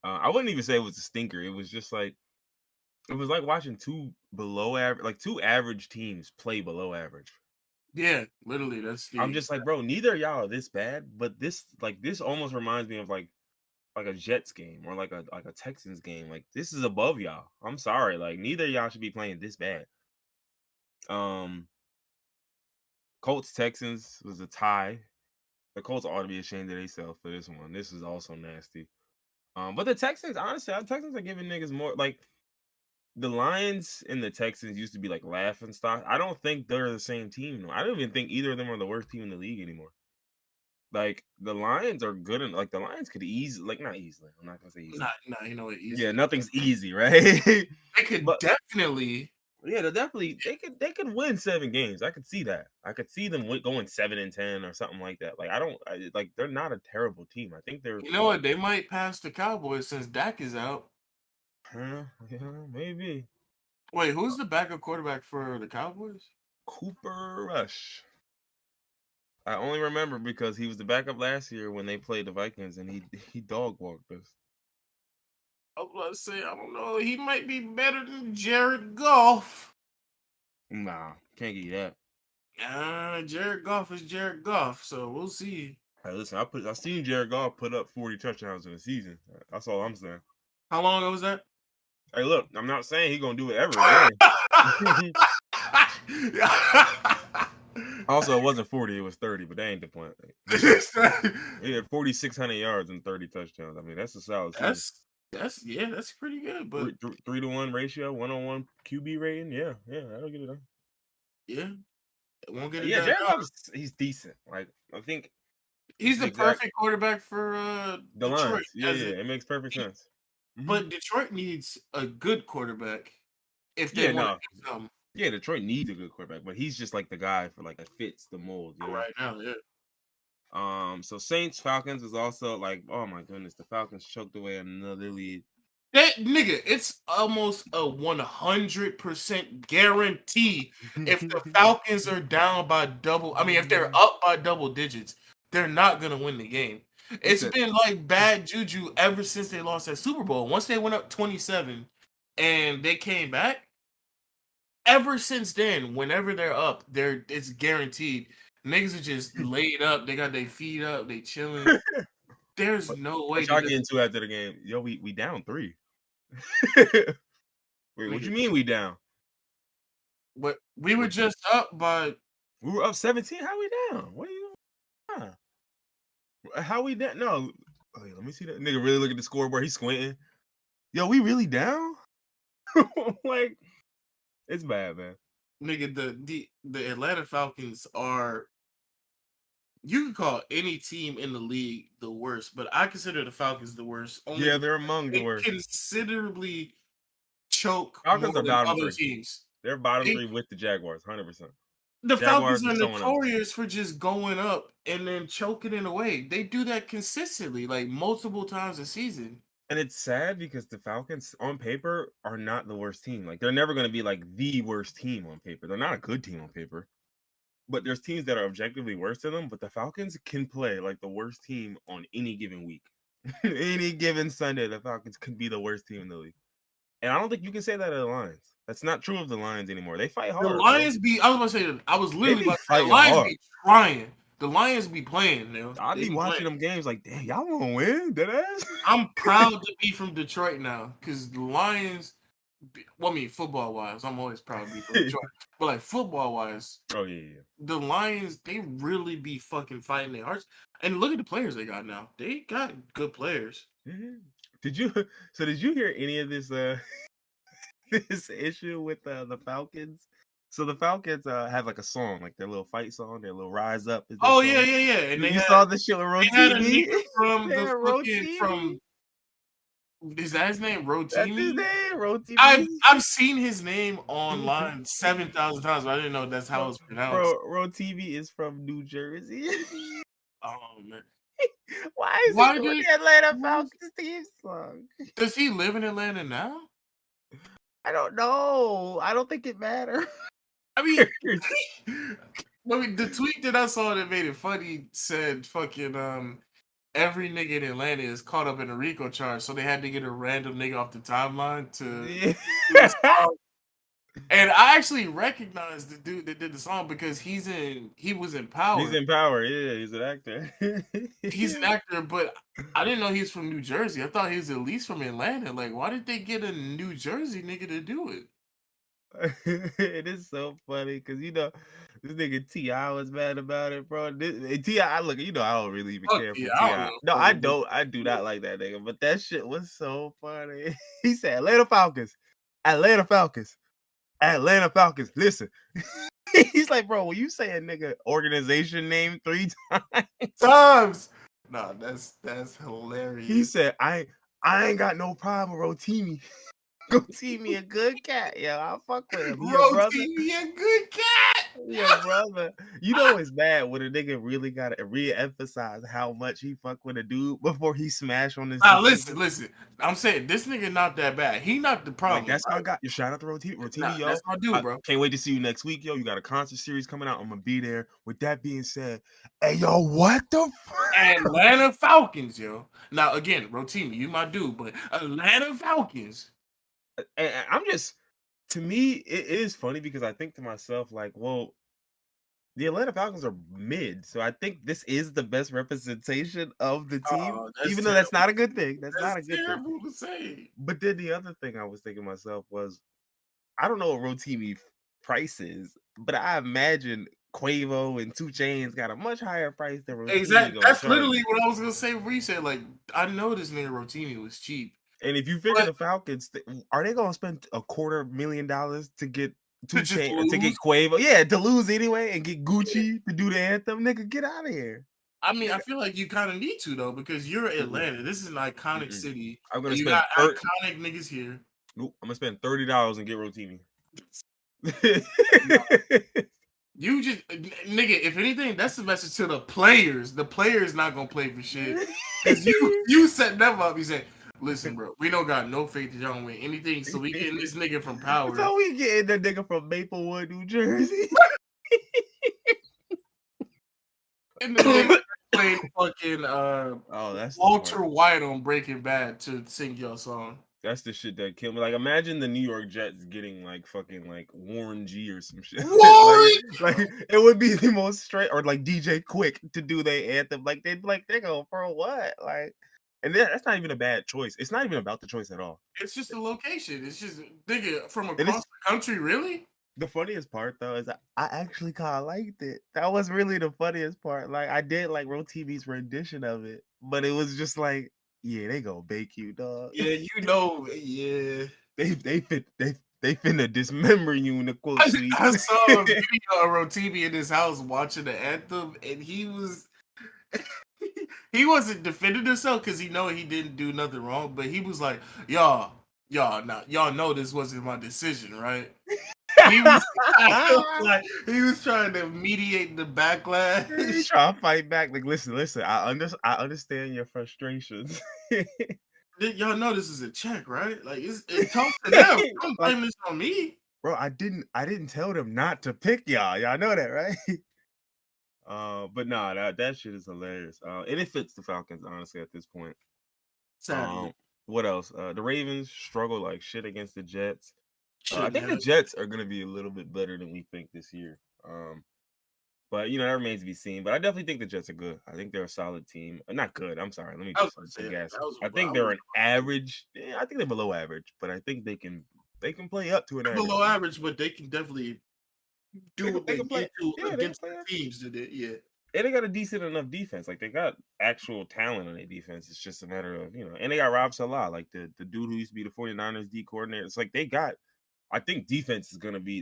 I wouldn't even say it was a stinker. It was just like it was like watching two average teams play below average. Yeah, literally, that's. I'm just like, bro, neither of y'all are this bad, but this almost reminds me of like a Jets game or like a Texans game. Like this is above y'all. I'm sorry, like neither of y'all should be playing this bad. Colts Texans was a tie. The Colts ought to be ashamed of themselves for this one. This is also nasty. But the Texans, honestly, the Texans are giving niggas more. Like the Lions and the Texans used to be like laughing stock. I don't think they're the same team. I don't even think either of them are the worst team in the league anymore. Like the Lions are good, and like the Lions could easily, like not easily. I'm not gonna say easy. Nah, you know what? Easy. Yeah, nothing's easy, right? They could definitely. Yeah, they could win 7 games. I could see that. I could see them going 7-10 or something like that. Like they're not a terrible team. I think they're. You know what? They might pass the Cowboys since Dak is out. Yeah, maybe. Wait, who's the backup quarterback for the Cowboys? Cooper Rush. I only remember because he was the backup last year when they played the Vikings, and he dog walked us. I was about to say, I don't know. He might be better than Jared Goff. Nah, can't get you that. Jared Goff is Jared Goff, so we'll see. Hey, listen, I seen Jared Goff put up 40 touchdowns in a season. That's all I'm saying. How long ago was that? Hey, look, I'm not saying he's gonna do it ever again. Also, it wasn't 40; it was 30. But that ain't the point. He had 4,600 yards and 30 touchdowns. I mean, that's a solid. That's pretty good. But 3-to-1 ratio, 1-on-1 QB rating. Yeah, that'll get it done. Yeah, it won't get it done. Jared Goff, he's decent. Like I think he's the perfect quarterback for the Detroit. Lions. Yeah, it makes perfect sense. But Detroit needs a good quarterback if they want to do something. Yeah, Detroit needs a good quarterback, but he's just like the guy for like that fits the mold. You know? Right now, yeah. So Saints Falcons is also like, oh my goodness, the Falcons choked away another lead. That nigga, it's almost a 100% guarantee. If the Falcons are down by if they're up by double digits, they're not gonna win the game. It's been like bad juju ever since they lost that Super Bowl. Once they went up 27 and they came back, ever since then, whenever they're up, it's guaranteed. Niggas are just laid up. They got their feet up. They chilling. There's no way. What y'all get into after the game? Yo, we down 3. Wait, what you mean we down? What we were just up by. We were up 17. How we down? What are you? How we down? No, wait, let me see that nigga really look at the scoreboard. He's squinting. Yo, we really down? Like, it's bad, man. Nigga, the Atlanta Falcons are. You can call any team in the league the worst, but I consider the Falcons the worst. Yeah, they're among the worst. Considerably choke Falcons more are than bottom other 3. teams. They're bottom 3 with the Jaguars, 100%. The Falcons are notorious for just going up and then choking it away. They do that consistently, like multiple times a season. And it's sad because the Falcons, on paper, are not the worst team. Like, they're never going to be like the worst team on paper. They're not a good team on paper. But there's teams that are objectively worse than them. But the Falcons can play like the worst team on any given week. Any given Sunday, the Falcons can be the worst team in the league. And I don't think you can say that of the Lions. That's not true of the Lions anymore. They fight hard. The Lions I was about to say, I was literally about to say, the Lions be trying. The Lions be playing now. I'd be watching them games like, damn, y'all want to win? Deadass? I'm proud to be from Detroit now because the Lions, Well, I mean, football wise, I'm always proud to be from Detroit. But like football wise, Oh yeah. the Lions, they really be fucking fighting their hearts. And look at the players they got now. They got good players. Mhm. Did you hear any of this this issue with the Falcons? So the Falcons have like a song, like their little fight song, their little rise up is their Oh yeah, song. yeah, yeah. And You saw the shit with they had a Rotimi? nigga from They the had fucking Rotimi. from is that his name? That's his Rotimi? name, I've Rotimi. I've seen his name online 7,000 times, but I didn't know that's how it's pronounced. Bro, Rotimi is from New Jersey. Oh man. Why is he Why doing did the Atlanta Falcons theme song? does he live in Atlanta now? I don't know. I don't think it matters. I mean, the tweet that I saw that made it funny said fucking every nigga in Atlanta is caught up in a RICO charge, so they had to get a random nigga off the timeline to do the song. And I actually recognized the dude that did the song because he was in Power. He's in Power, yeah, he's an actor. He's an actor, but I didn't know he was from New Jersey. I thought he was at least from Atlanta. Like, why did they get a New Jersey nigga to do it? It is so funny because this nigga T.I. was mad about it, bro. T.I. Look, I don't really even care Yeah, for I don't T.I. know. No, I don't. I do not like that nigga, but that shit was so funny. He said, Atlanta Falcons, Atlanta Falcons, Atlanta Falcons. Listen. He's like, bro, when you say a nigga organization name 3 times. Nah, that's hilarious. He said, I ain't got no problem with Rotimi. Rotimi a good cat, yo. I fuck with him. He your brother. Rotimi a good cat. Your brother. It's bad when a nigga really gotta re-emphasize how much he fuck with a dude before he smash on this. Listen. I'm saying this nigga not that bad. He not the problem. Like, that's my guy. You shout out to Rotimi, yo. That's my dude, bro. Can't wait to see you next week, yo. You got a concert series coming out. I'm gonna be there. With that being said, hey, yo, what the fuck? Atlanta Falcons, yo. Now again, Rotimi, you my dude, but Atlanta Falcons. And I'm just, to me, it is funny because I think to myself, like, well, the Atlanta Falcons are mid, so I think this is the best representation of the team, even though that's not a good thing. That's not a good terrible to say. But then the other thing I was thinking myself was, I don't know what Rotimi price is, but I imagine Quavo and 2 Chainz got a much higher price than Rotimi. Exactly. That's literally what I was gonna say. Where you said, like, I know this nigga Rotimi was cheap. And if you figure the Falcons, are they gonna spend $250,000 to get 2 Chainz to get Quavo? Yeah, to lose anyway and get Gucci to do the anthem. Nigga, get out of here. I mean, I feel like you kind of need to though because you're Atlanta. This is an iconic city. I'm gonna you spend got iconic niggas here. Nope, I'm gonna spend $30 and get Rotimi. You just nigga. If anything, that's the message to the players. The players not gonna play for shit because you set them up. You say, listen, bro, we don't got no faith that y'all gonna win anything, so we getting this nigga from Power. So we getting the nigga from Maplewood, New Jersey. And the nigga played fucking that's Walter White on Breaking Bad to sing your song. That's the shit that killed me. Like, imagine the New York Jets getting like fucking like Warren G or some shit. like it would be the most straight, or like DJ Quick to do their anthem. Like they'd be like, they go for what? Like, and then that's not even a bad choice. It's not even about the choice at all. It's just the location. It's just nigga from across the country. Really? The funniest part though is I actually kind of liked it. That was really the funniest part. Like, I did like Rotimi's rendition of it, but it was just like, yeah, they gonna bake you, dog. Yeah, yeah. They finna dismember you in the quote suite. I saw a video of Rotimi in his house watching the anthem, and he wasn't defending himself because he didn't do nothing wrong, but he was like, y'all know this wasn't my decision, right? He was trying to mediate the backlash. He's trying to fight back. Like, listen. I understand your frustrations. Y'all know this is a check, right? Like, it's talk to them. Don't blame this on me, bro. I didn't tell them not to pick y'all. Y'all know that, right? But nah, that shit is hilarious. And it fits the Falcons, honestly, at this point. What else? The Ravens struggle like shit against the Jets. I think the Jets are going to be a little bit better than we think this year. But, that remains to be seen. But I definitely think the Jets are good. I think they're a solid team. Not good. I'm sorry. Let me just gas. I think they're an average. I think they're below average, but I think they can They can play up to an average. below average, but they can definitely do what They they can play. need to Yeah, they can against play the average. teams that it. Yeah. And they got a decent enough defense. Like they got actual talent on their defense. It's just a matter of, and they got Rob Salah, like the dude who used to be the 49ers D coordinator. It's like they got, I think their defense is gonna be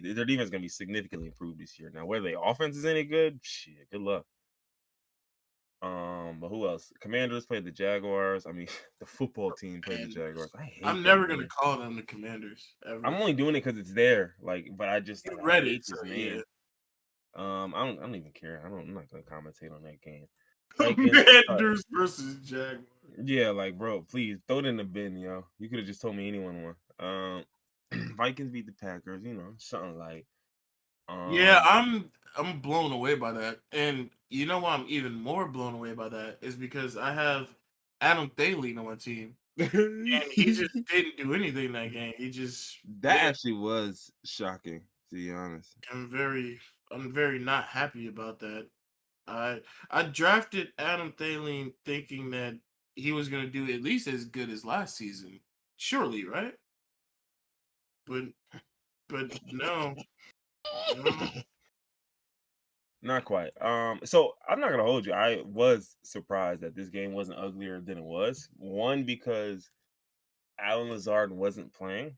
significantly improved this year. Now, whether their offense is any good, shit, good luck. But who else? Commanders played the Jaguars. I mean, the football team played the Jaguars. I hate I'm that never gonna name. call them the Commanders I'm ever. only doing it because it's there. Like, but I You read it, hate so this yeah. name. I don't even care. I'm not gonna commentate on that game. Vikings. Commanders versus Jaguars. Yeah, like bro, please throw it in the bin, yo. You could have just told me anyone won. Vikings beat the Packers, something like. Yeah, Um, I'm blown away by that, and you know why I'm even more blown away by that is because I have Adam Thielen on my team, and he just that didn't do anything that game. He just actually was shocking, to be honest. I'm very not happy about that. I drafted Adam Thielen thinking that he was going to do at least as good as last season, surely, right? But no, no. Not quite. So I'm not gonna hold you. I was surprised that this game wasn't uglier than it was. One, because Alan Lazard wasn't playing.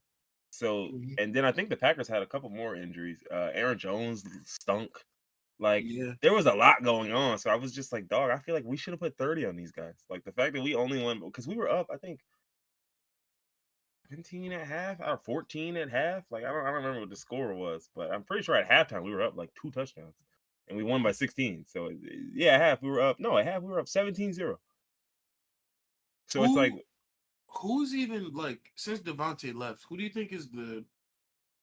So, Mhm. and then I think the Packers had a couple more injuries. Aaron Jones stunk. Like Yeah, there was a lot going on. So I was just like, dog, I feel like we should have put 30 on these guys. Like the fact that we only won because we were up, I think 17 at half or 14 at half. Like I don't remember what the score was, but I'm pretty sure at halftime we were up like 2 touchdowns. And we won by 16. So yeah, at half we were up. No, at half we were up 17-0. So it's like, who who's even like since Devontae left? Who do you think is the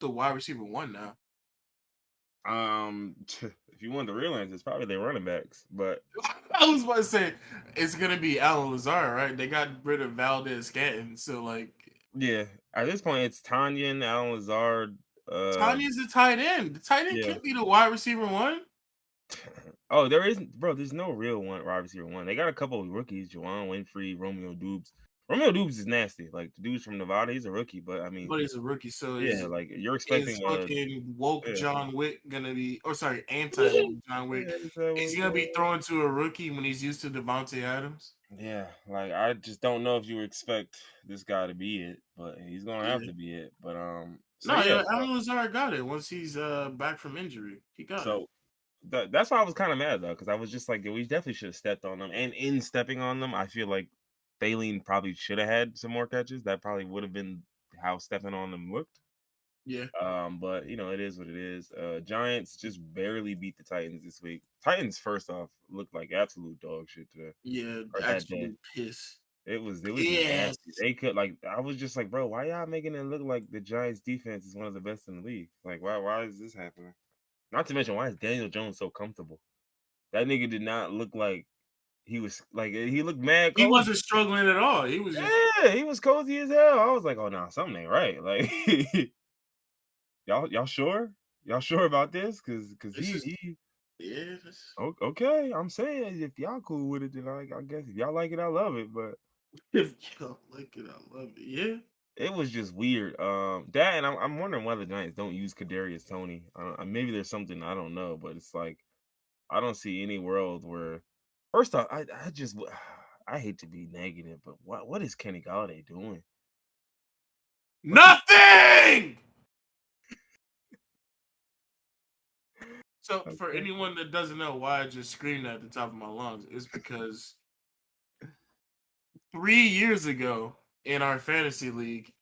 wide receiver one now? if you want the real answer, it's probably their running backs. But I was about to say it's gonna be Alan Lazard, right? They got rid of Valdez Scantton, so like yeah, at this point it's Tanya and Alan Lazard. Tanya's the tight end. The tight end Yeah. can't be the wide receiver one. Oh, there isn't, bro. There's no real one wide receiver one. They got a couple of rookies: Juwan Winfrey, Romeo Dubes. Romeo Dubes is nasty. Like the dude's from Nevada, he's a rookie, but I mean, But he's a rookie, so yeah, like you're is expecting fucking woke yeah, John Wick gonna be, or sorry, anti woke John Wick? yeah, Is he gonna be throwing to a rookie when he's used to Devontae Adams? yeah, like I just don't know if you expect this guy to be it, but he's gonna have Yeah. to be it. But so No, yeah, yeah, Alan Lazard got it once he's back from injury. He got it. so that's why I was kind of mad though, because I was just like, we definitely should have stepped on them. And in stepping on them, I feel like Thaleen probably should have had some more catches. That probably would have been how stepping on them looked. Yeah. But it is what it is. Giants just barely beat the Titans this week. Titans, first off, looked like absolute dog shit today Yeah, or that day. absolute piss. It was Yes. nasty. They could I was just like, bro, why y'all making it look like the Giants defense is one of the best in the league? Like, why is this happening? Not to mention, why is Daniel Jones so comfortable? That nigga did not look like he was like he looked mad He cozy. wasn't struggling at all. He was just Yeah, he was cozy as hell. I was like, oh nah, something ain't right. Like y'all sure? Y'all sure about this? Cause this is he yeah, this, okay. I'm saying if y'all cool with it, then I guess if y'all like it, I love it. But if you don't like it, I love it. Yeah. it was just weird. That and I'm wondering why the Giants don't use Kadarius Toney. Maybe there's something I don't know, but it's like I don't see any world where. First off, I just I hate to be negative, but what is Kenny Galladay doing? Nothing. So for Okay. anyone that doesn't know why I just screamed at the top of my lungs, it's because 3 years ago in our fantasy league,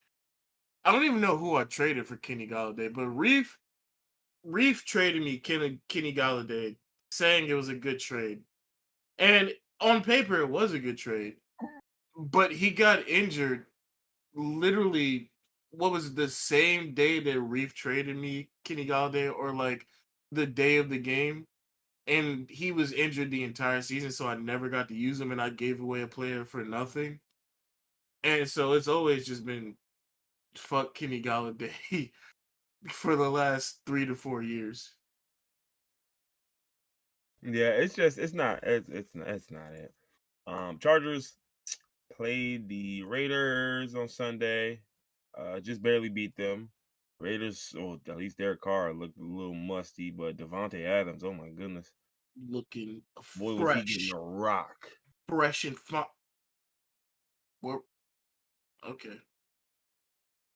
I don't even know who I traded for Kenny Galladay, but Reef traded me Kenny Galladay, saying it was a good trade. And on paper it was a good trade. But he got injured literally what was it, the same day that Reef traded me Kenny Galladay, or like the day of the game. And he was injured the entire season, so I never got to use him, and I gave away a player for nothing. And so it's always just been fuck Kenny Galladay for the last 3 to 4 years. Yeah, it's not it. Chargers played the Raiders on Sunday. Just barely beat them. Raiders, oh, at least Derek Carr looked a little musty, but Devontae Adams, oh my goodness. Looking Boy, was he getting a rock. fresh and fun. Okay.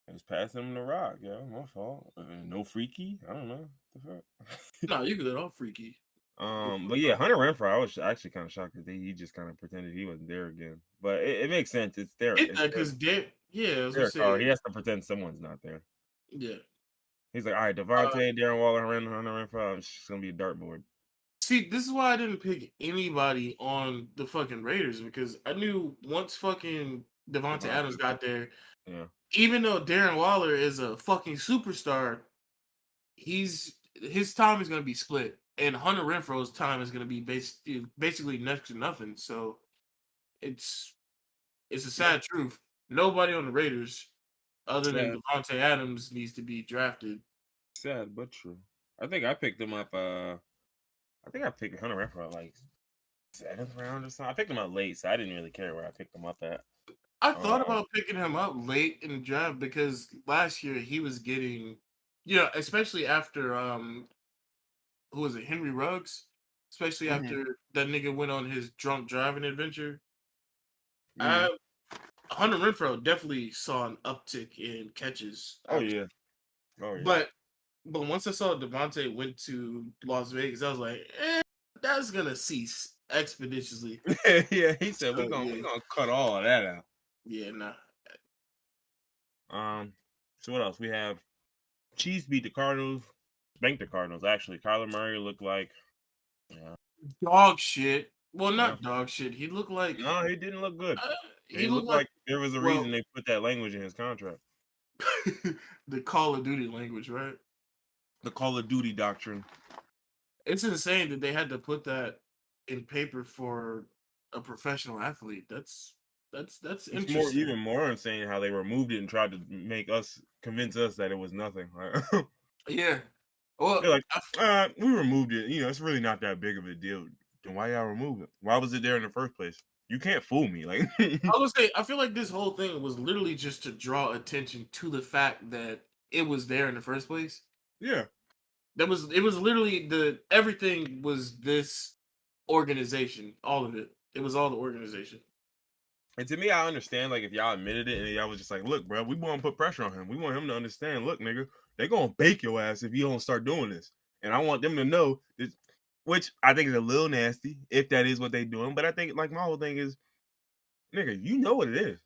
I was passing him the rock, my fault. No freaky, I don't know. The fuck? No, you good. All freaky. But yeah, Hunter Renfrow, I was actually kind of shocked that he just kind of pretended he wasn't there again. But it makes sense. It's there. Because I was gonna Derek Carr, he say, has to pretend someone's not there. yeah. He's like, all right, Devontae, Darren Waller, Hunter Renfrow, it's just gonna be a dartboard. See, this is why I didn't pick anybody on the fucking Raiders, because I knew once fucking Devontae Adams got there, yeah, even though Darren Waller is a fucking superstar, his time is gonna be split, and Hunter Renfrow's time is gonna be basically next to nothing. So it's a sad truth. Nobody on the Raiders, other than Devontae Adams, needs to be drafted. Sad but true. I think I picked him up. I think I picked Hunter Renfrow like 7th round or something. I picked him up late, so I didn't really care where I picked him up at. I thought about picking him up late in the draft because last year he was getting, especially after who was it, Henry Ruggs, especially after that nigga went on his drunk driving adventure. Hunter Renfrow definitely saw an uptick in catches. Oh yeah. But once I saw Devontae went to Las Vegas, I was like, that's gonna cease expeditiously. Yeah, he said we're gonna cut all of that out. Yeah, nah. So what else? We have Chiefs beat the Cardinals, spanked the Cardinals. Actually, Kyler Murray looked like dog shit. Well, not dog shit. He looked like he didn't look good. He looked like there was a reason they put that language in his contract. The Call of Duty language, right? The Call of Duty doctrine. It's insane that they had to put that in paper for a professional athlete. That's interesting. Even more insane how they removed it and tried to convince us that it was nothing. Yeah. Well, they're like, we removed it. It's really not that big of a deal. Then why y'all remove it? Why was it there in the first place? You can't fool me. Like I was say, I feel like this whole thing was literally just to draw attention to the fact that it was there in the first place. Yeah. It was literally everything was this organization, all of it. It was all the organization. And to me, I understand, like, if y'all admitted it and y'all was just like, look, bro, we want to put pressure on him. We want him to understand, look, nigga, they're going to bake your ass if you don't start doing this. And I want them to know, which I think is a little nasty, if that is what they're doing. But I think, like, my whole thing is, nigga, you know what it is.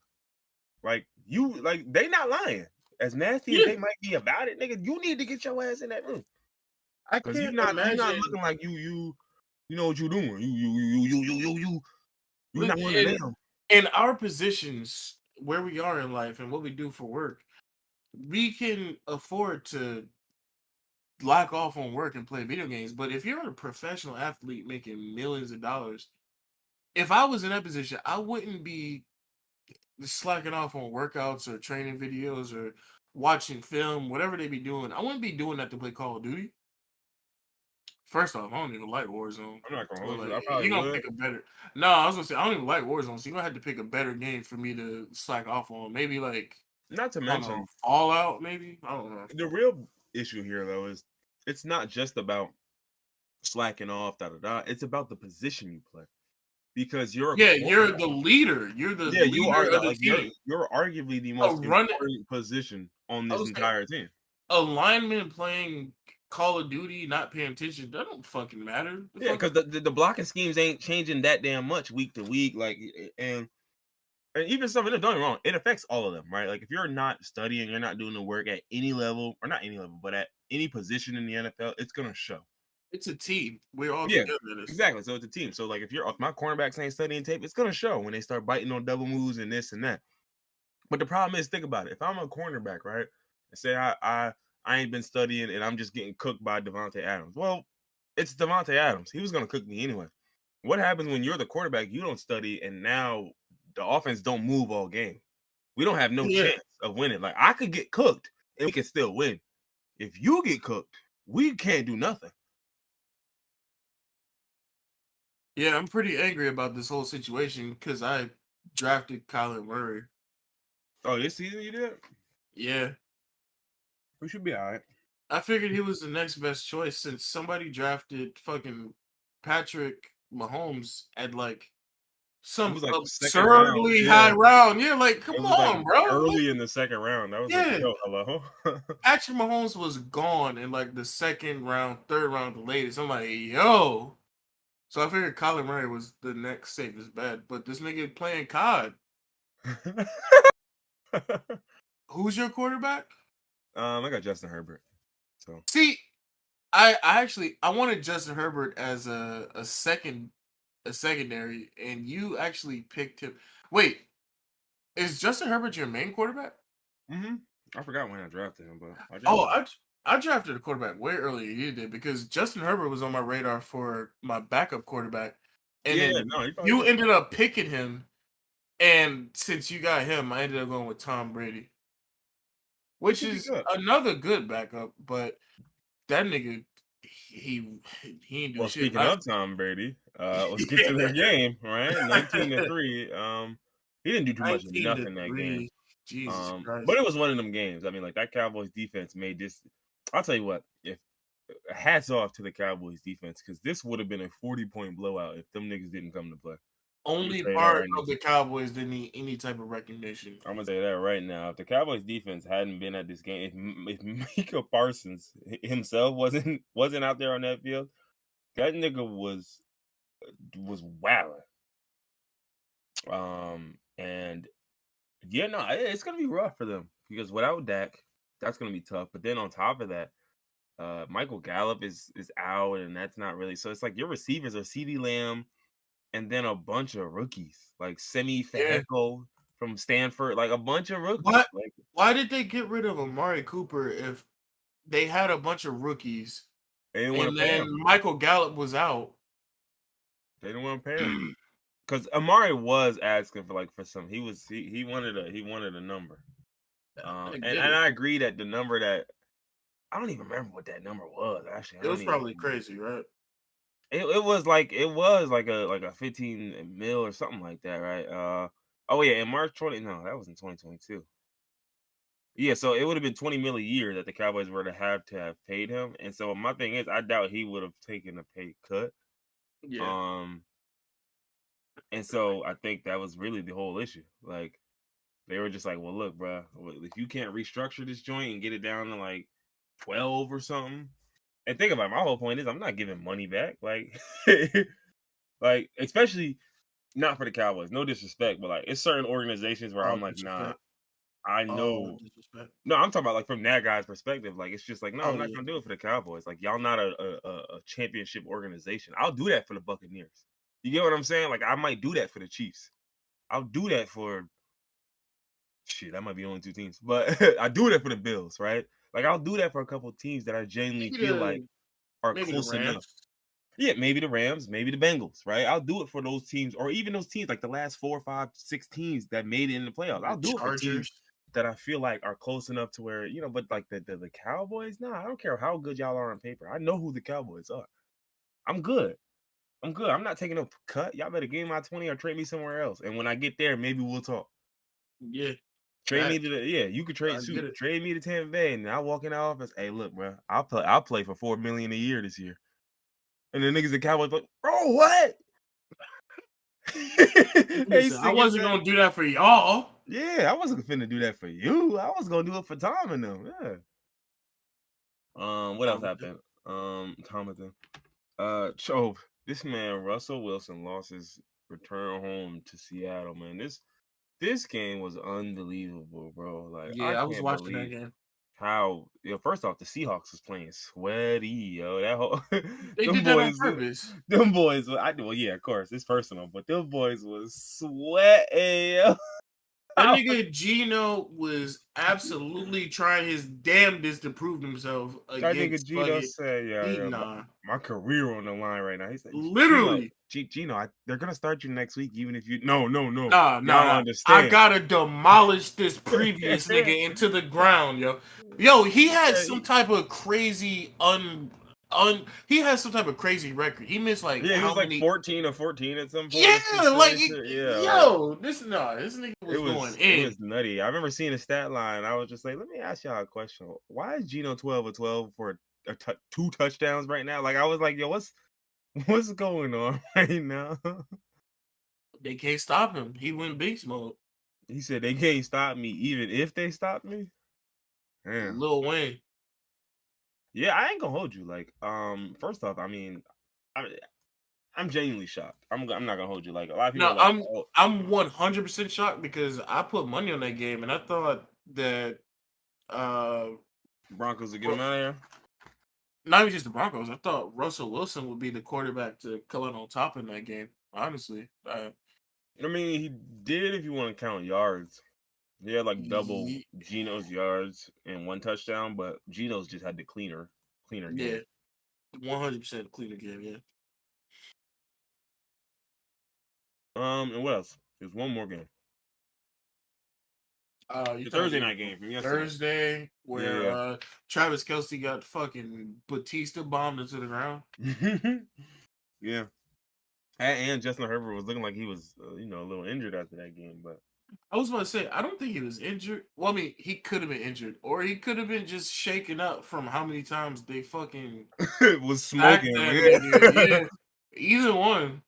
Like, they not lying. As nasty as they might be about it, nigga, you need to get your ass in that room. Because you're not looking like you know what you're doing. You're not one of them. In our positions, where we are in life and what we do for work, we can afford to lock off on work and play video games. But if you're a professional athlete making millions of dollars, if I was in that position, I wouldn't be slacking off on workouts or training videos or watching film, whatever they be doing. I wouldn't be doing that to play Call of Duty. First off, I don't even like Warzone. I'm not gonna hold you. I probably gonna pick a better. No, I was gonna say I don't even like Warzone, so you're gonna have to pick a better game for me to slack off on. Maybe like, not to mention Fallout. Maybe I don't know. The real issue here, though, is it's not just about slacking off. It's about the position you play, because you're you're the leader. You're the leader you are of the team. You're arguably the most important position on this entire team. A lineman playing Call of Duty, not paying attention, that don't fucking matter. Because the blocking schemes ain't changing that damn much week to week. Like, and even some of them, don't get me wrong, it affects all of them, right? Like, if you're not studying, you're not doing the work at any level, or not any level, but at any position in the NFL, it's gonna show. It's a team. We're all together in this. Exactly. So it's a team. So, like, if my cornerbacks ain't studying tape, it's gonna show when they start biting on double moves and this and that. But the problem is, think about it. If I'm a cornerback, right, and say I ain't been studying and I'm just getting cooked by Devontae Adams. Well, it's Devontae Adams. He was going to cook me anyway. What happens when you're the quarterback, you don't study, and now the offense don't move all game? We don't have no chance of winning. Like, I could get cooked and we can still win. If you get cooked, we can't do nothing. Yeah, I'm pretty angry about this whole situation because I drafted Kyler Murray. Oh, this season you did? Yeah. We should be all right. I figured he was the next best choice since somebody drafted fucking Patrick Mahomes at like It some was like the second round. absurdly Yeah. high round. Yeah, like come It was like on, bro. early in the second round. I was like, Yeah, yo, hello. Patrick Mahomes was gone in like the second round, third round, the latest. I'm like, yo. So I figured Kyler Murray was the next safest bet, but this nigga playing COD. Who's your quarterback? I got Justin Herbert. So See, I actually I wanted Justin Herbert as a secondary, and you actually picked him. Wait, is Justin Herbert your main quarterback? I forgot when I drafted him, but I drafted Oh, him. I drafted a quarterback way earlier than you did because Justin Herbert was on my radar for my backup quarterback, and Yeah, then no, he probably you was. ended up picking him, and since you got him, I ended up going with Tom Brady, He which could be is good. another good backup, but that nigga he ain't do Well, shit speaking last of Tom Brady, let's get to their game, right? 19-3. He didn't do too much of 19 to nothing that game. 3. Jesus But Christ. it was one of them games. I mean, like that Cowboys defense made this. I'll tell you what, if hats off to the Cowboys defense, because this would have been a 40-point blowout if them niggas didn't come to play. I'm gonna Only tell you that part right of now. the Cowboys that need any type of recognition. I'm gonna say that right now. If the Cowboys defense hadn't been at this game, if Micah Parsons himself wasn't out there on that field, that nigga was wilding. And yeah, no, it's gonna be rough for them because without Dak, that's gonna be tough. But then on top of that, Michael Gallup is out, and that's not really so. It's like your receivers are CeeDee Lamb, and then a bunch of rookies like Semi Yeah. Feheko from Stanford, like a bunch of rookies. What? Like Why did they get rid of Amari Cooper if they had a bunch of rookies they didn't want and to pay then him. Michael Gallup was out? They didn't want to pay him because Amari was asking for some. He wanted a number. I And get it. I agree that the number that I don't even remember what that number was. Actually, I It don't was even probably remember. crazy, right? It was like a 15 mil or something like that, right? Oh yeah, in March 20. No, that was in 2022. Yeah, so it would have been 20 mil a year that the Cowboys were to have paid him. And so my thing is, I doubt he would have taken a pay cut. Yeah. Um, and so I think that was really the whole issue. Like they were just like, well, look, bro, if you can't restructure this joint and get it down to like 12 or something. And think about it, my whole point is I'm not giving money back. Like like especially not for the Cowboys. No disrespect, but like it's certain organizations where All I'm like, nah, disrespect. I All know. disrespect. No, I'm talking about like from that guy's perspective. Like it's just like, no, I'm Oh not yeah. gonna do it for the Cowboys. Like y'all not a championship organization. I'll do that for the Buccaneers. You get what I'm saying? Like I might do that for the Chiefs. I'll do that for shit. That might be only two teams, but I do that for the Bills, right? Like I'll do that for a couple of teams that I genuinely feel like are Maybe the close enough. Rams. Yeah, maybe the Rams, maybe the Bengals, right? I'll do it for those teams, or even those teams like the last 4, 5, 6 teams that made it in the playoffs. The I'll do it for teams Chargers. that I feel like are close enough to where, but like the Cowboys, nah, I don't care how good y'all are on paper. I know who the Cowboys are. I'm good. I'm not taking a cut. Y'all better give me my 20 or trade me somewhere else. And when I get there, maybe we'll talk. Yeah. Trade me to you could trade I get it. trade me to Tampa Bay, and I walk in the office. Hey, look, bro, I'll play for $4 million a year this year. And the niggas at Cowboys like, bro, what? Hey, Listen, I wasn't gonna do that for y'all. Yeah, I wasn't finna do that for you. I was gonna do it for Tom and them. Yeah. What else happened? Tom and them. So this man Russell Wilson lost his return home to Seattle. Man, this game was unbelievable, bro. Like Yeah, I I was can't watching that believe game. how. First off, the Seahawks was playing sweaty, yo. That whole They them did that on boys, purpose. them boys. Well, yeah, of course, it's personal, but them boys was sweating. Yo. That nigga Gino was absolutely trying his damnedest to prove himself That nigga against Gino fucking said, yeah, Nah. my career on the line right now. He said, Literally. Gino, they're gonna start you next week, even if you no. Nah. Y'all I understand. gotta demolish this previous nigga into the ground, yo. Yo, he had some type of crazy he has some type of crazy record. He missed like Yeah, he how was like many? 14 or 14 at some point. Yeah, Or some like shit. Yeah, yo, this nigga was going it in. was nutty. I remember seeing a stat line. I was just like, let me ask y'all a question. Why is Geno 12 or 12 for two touchdowns right now? Like I was like, yo, what's going on right now? They can't stop him. He went beast mode. He said they can't stop me even if they stop me. Damn. Lil Wayne. Yeah, I ain't gonna hold you. Like, first off, I mean, I'm genuinely shocked. I'm not gonna hold you. Like a lot of people No, are like, oh, I'm 100% shocked because I put money on that game and I thought that uh Broncos will get him out of here. not even just the Broncos. I thought Russell Wilson would be the quarterback to come out on top in that game. Honestly, I mean, he did if you want to count yards. He had like double yeah, Geno's yards and one touchdown, but Geno's just had the cleaner game. 100% cleaner game. Yeah. And what else? There's one more game. You The Thursday night game from yesterday. Thursday, where Yeah. Travis Kelce got fucking Batista bombed into the ground. Yeah. And Justin Herbert was looking like he was, a little injured after that game, but I was about to say, I don't think he was injured. Well, I mean, he could have been injured, or he could have been just shaken up from how many times they fucking was sacked smoking. that nigga. Yeah, either one.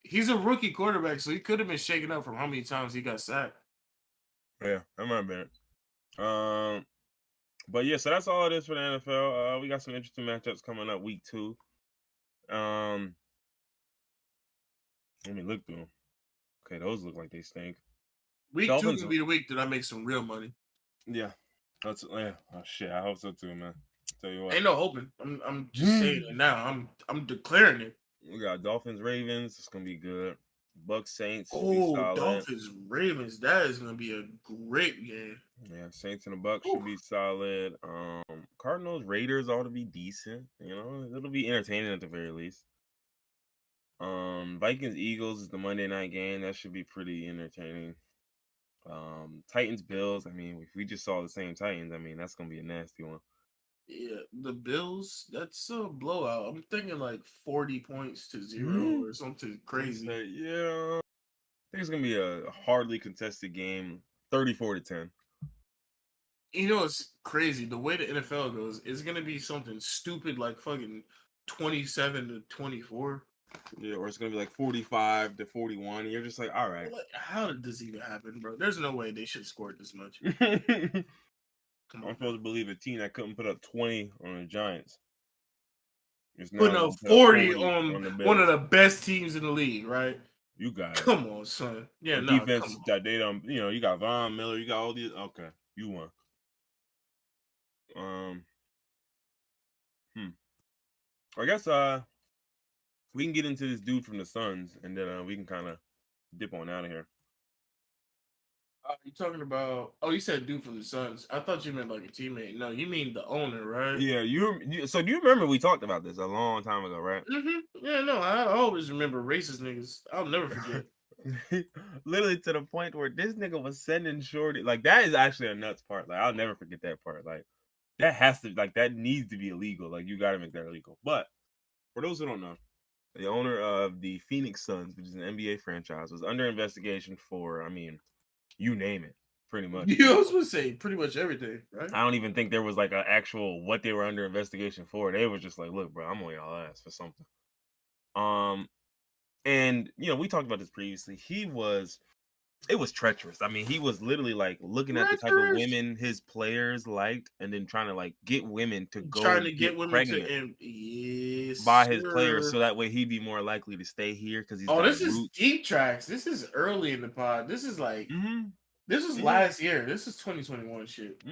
He's a rookie quarterback, so he could have been shaken up from how many times he got sacked. Yeah, that might have been it. But yeah, so that's all it is for the NFL. We got some interesting matchups coming up week 2. Let me look through them. Okay, those look like they stink. Week Dolphins 2 will be the week that I make some real money. Yeah. Oh shit, I hope so too, man. Tell you what. Ain't no hoping. I'm just saying it now. I'm declaring it. We got Dolphins, Ravens. It's gonna be good. Bucks, Saints should be Oh, solid. Dolphins, Ravens. That is gonna be a great game. Yeah, Saints and the Bucks should be solid. Cardinals, Raiders ought to be decent. It'll be entertaining at the very least. Vikings, Eagles is the Monday night game. That should be pretty entertaining. Titans, Bills. I mean, if we just saw the same Titans, I mean, that's gonna be a nasty one. Yeah, the Bills, that's a blowout. I'm thinking like 40 points to 0 or something crazy. Yeah. I think it's gonna be a hardly contested game, 34-10. It's crazy. The way the NFL goes, it's gonna be something stupid like fucking 27-24. Yeah, or it's gonna be like 45-41. And you're just like, all right. Like, how did this even happen, bro? There's no way they should have scored this much. I'm supposed to believe a team that couldn't put up 20 on the Giants. Putting up 40 on one of the best teams in the league, right? You got it. Come on, son. Yeah, no. Defense that they don't, you got Von Miller, you got all these. Okay, you won. I guess we can get into this dude from the Suns, and then we can kind of dip on out of here. You talking about? Oh, you said dude from the Suns. I thought you meant like a teammate. No, you mean the owner, right? Yeah, so do you remember we talked about this a long time ago, right? Mm-hmm. Yeah, no, I always remember racist niggas. I'll never forget. Literally to the point where this nigga was sending Shorty. Like, that is actually a nuts part. Like, I'll never forget that part. Like, that needs to be illegal. Like, you got to make that illegal. But for those who don't know, the owner of the Phoenix Suns, which is an NBA franchise, was under investigation for, I mean, you name it, pretty much. You was gonna say pretty much everything, right? I don't even think there was like an actual what they were under investigation for. They were just like, look, bro, I'm on y'all ass for something. And we talked about this previously. It was treacherous. I mean, he was literally like looking at the type of women his players liked, and then trying to like get women to go trying to get women pregnant by his players, so that way he'd be more likely to stay here because he's. This is deep tracks. This is early in the pod. This is like this was last year. This is 2021 shit.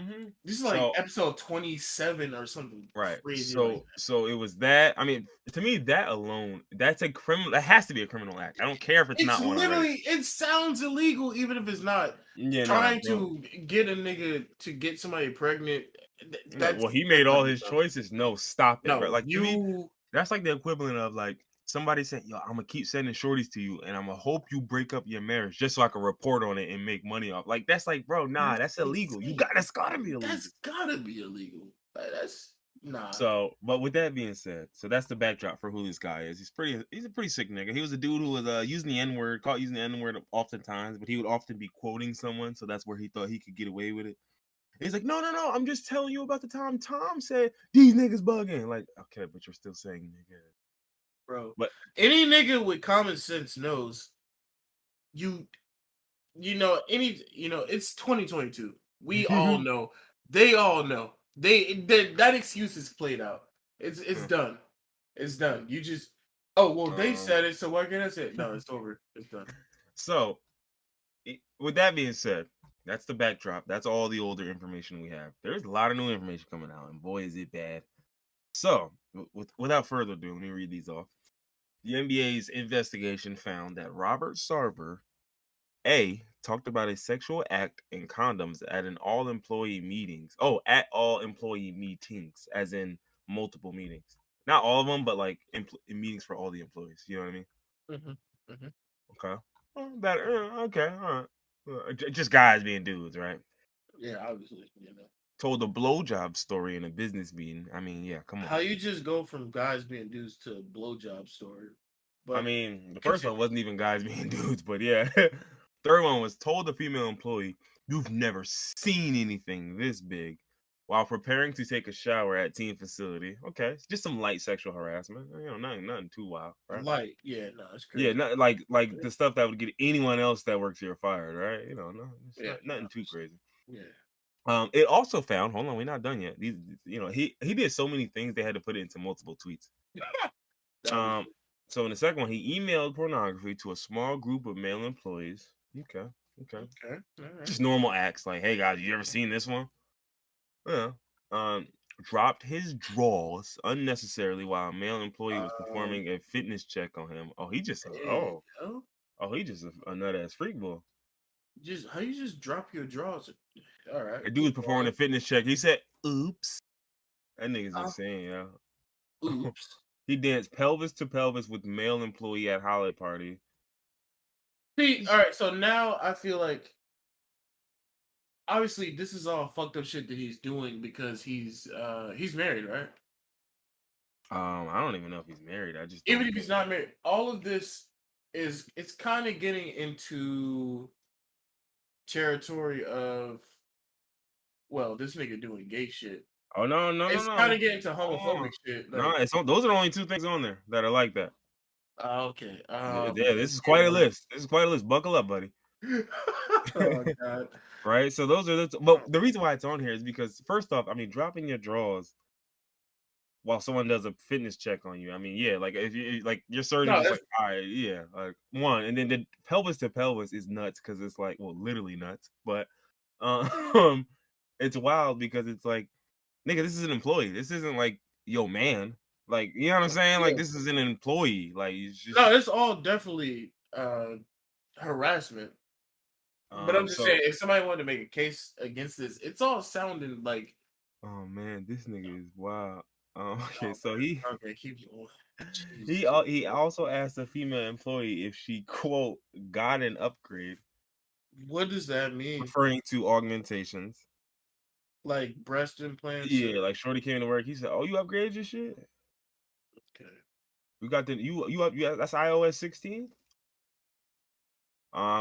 This is like episode 27 or something. Right. Crazy so it was that. I mean, to me, that alone, that's a criminal. That has to be a criminal act. I don't care if it's not one. Literally, it sounds illegal, even if it's not. Yeah, trying to get a nigga to get somebody pregnant. Well, he made all his choices. No, stop it. No, bro. Like, to me, that's like the equivalent of like somebody saying, yo, I'm gonna keep sending shorties to you, and I'm gonna hope you break up your marriage just so I can report on it and make money off. Like, that's like, bro, nah, that's illegal. That's gotta be illegal. That's gotta be illegal. That's Nah, So, but with that being said, so that's the backdrop for who this guy is. He's a pretty sick nigga. He was a dude who was using the N word, caught using the N word oftentimes, but he would often be quoting someone, so that's where he thought he could get away with it. And he's like, no, I'm just telling you about the time Tom said these niggas bugging. Like, okay, but you're still saying nigga, bro. but Any nigga with common sense knows you. It's 2022. We all know. They all know. That excuse is played out. It's done. It's done. You just they said it, so why can't I say it? No, it's over. It's done. So, with that being said, that's the backdrop. That's all the older information we have. There's a lot of new information coming out, and boy, is it bad. So, without further ado, let me read these off. The NBA's investigation found that Robert Sarver, A, talked about a sexual act and condoms at an all-employee meetings. Oh, at all employee meetings, as in multiple meetings. Not all of them, but like meetings for all the employees. You know what I mean? Mm-hmm. Mm-hmm. Okay. Okay. All right. Just guys being dudes, right? Yeah, obviously. Told a blowjob story in a business meeting. I mean, yeah, come on. How you just go from guys being dudes to a blowjob story? But I mean, the first one wasn't even guys being dudes, but yeah. Third one was told the female employee, "You've never seen anything this big," while preparing to take a shower at team facility. Okay, it's just some light sexual harassment. Nothing too wild, right? light, yeah, no, it's crazy. Yeah, not like the stuff that would get anyone else that works here fired, right? Nothing too crazy. Yeah. It also found. Hold on, we're not done yet. These, he did so many things they had to put it into multiple tweets. So in the second one, he emailed pornography to a small group of male employees. Okay. Okay. All right. Just normal acts like, "Hey guys, you ever seen this one?" Yeah. Dropped his drawers unnecessarily while a male employee was performing a fitness check on him. Oh, he just he just a nut ass freak boy. Just how you just drop your drawers? All right. A dude was performing a fitness check. He said, "Oops." That nigga's insane, yeah. Oops. He danced pelvis to pelvis with male employee at holiday party. See, all right. So now I feel like obviously this is all fucked up shit that he's doing because he's married, right? I don't even know if he's married. I just Even if he's not married, all of this it's kind of getting into territory of this nigga doing gay shit. Oh no! It's kind of getting to homophobic shit. No, those are the only two things on there that are like that. Okay. Yeah, this is quite a list. Buckle up, buddy. Oh god. Right. So those are but the reason why it's on here is because first off, I mean, dropping your drawers while someone does a fitness check on you. I mean, yeah, like if you like your surgeon just like, all right, yeah, like one, and then the pelvis to pelvis is nuts because it's like, well, literally nuts, but it's wild because it's like, nigga, this is an employee. This isn't like yo man. Like, you know what I'm saying? Like, this is an employee. Like, it's just it's all definitely harassment. But I'm just saying, if somebody wanted to make a case against this, it's all sounding like. Oh man, this nigga is wild. Okay, so he keep going. he also asked a female employee if she quote got an upgrade. What does that mean? Referring to augmentations. Like breast implants? Yeah, like Shorty came to work. He said, "Oh, you upgraded your shit? Okay. We got the you up? That's iOS 16."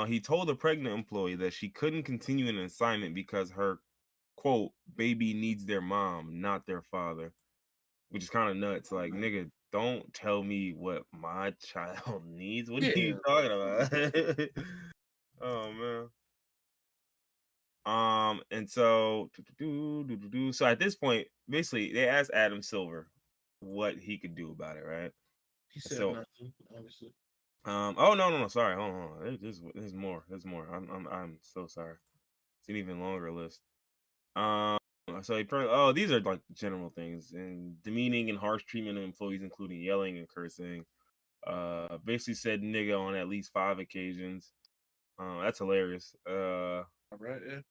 He told a pregnant employee that she couldn't continue an assignment because her quote baby needs their mom, not their father, which is kind of nuts. Like, nigga, don't tell me what my child needs. What are you talking about? Oh man. And so so at this point, basically, they asked Adam Silver what he could do about it, right? He said nothing, obviously. Oh no, sorry, hold on. There's more. I'm so sorry. It's an even longer list. So these are like general things and demeaning and harsh treatment of employees, including yelling and cursing. Basically said nigga on at least 5 occasions. That's hilarious. All right, yeah.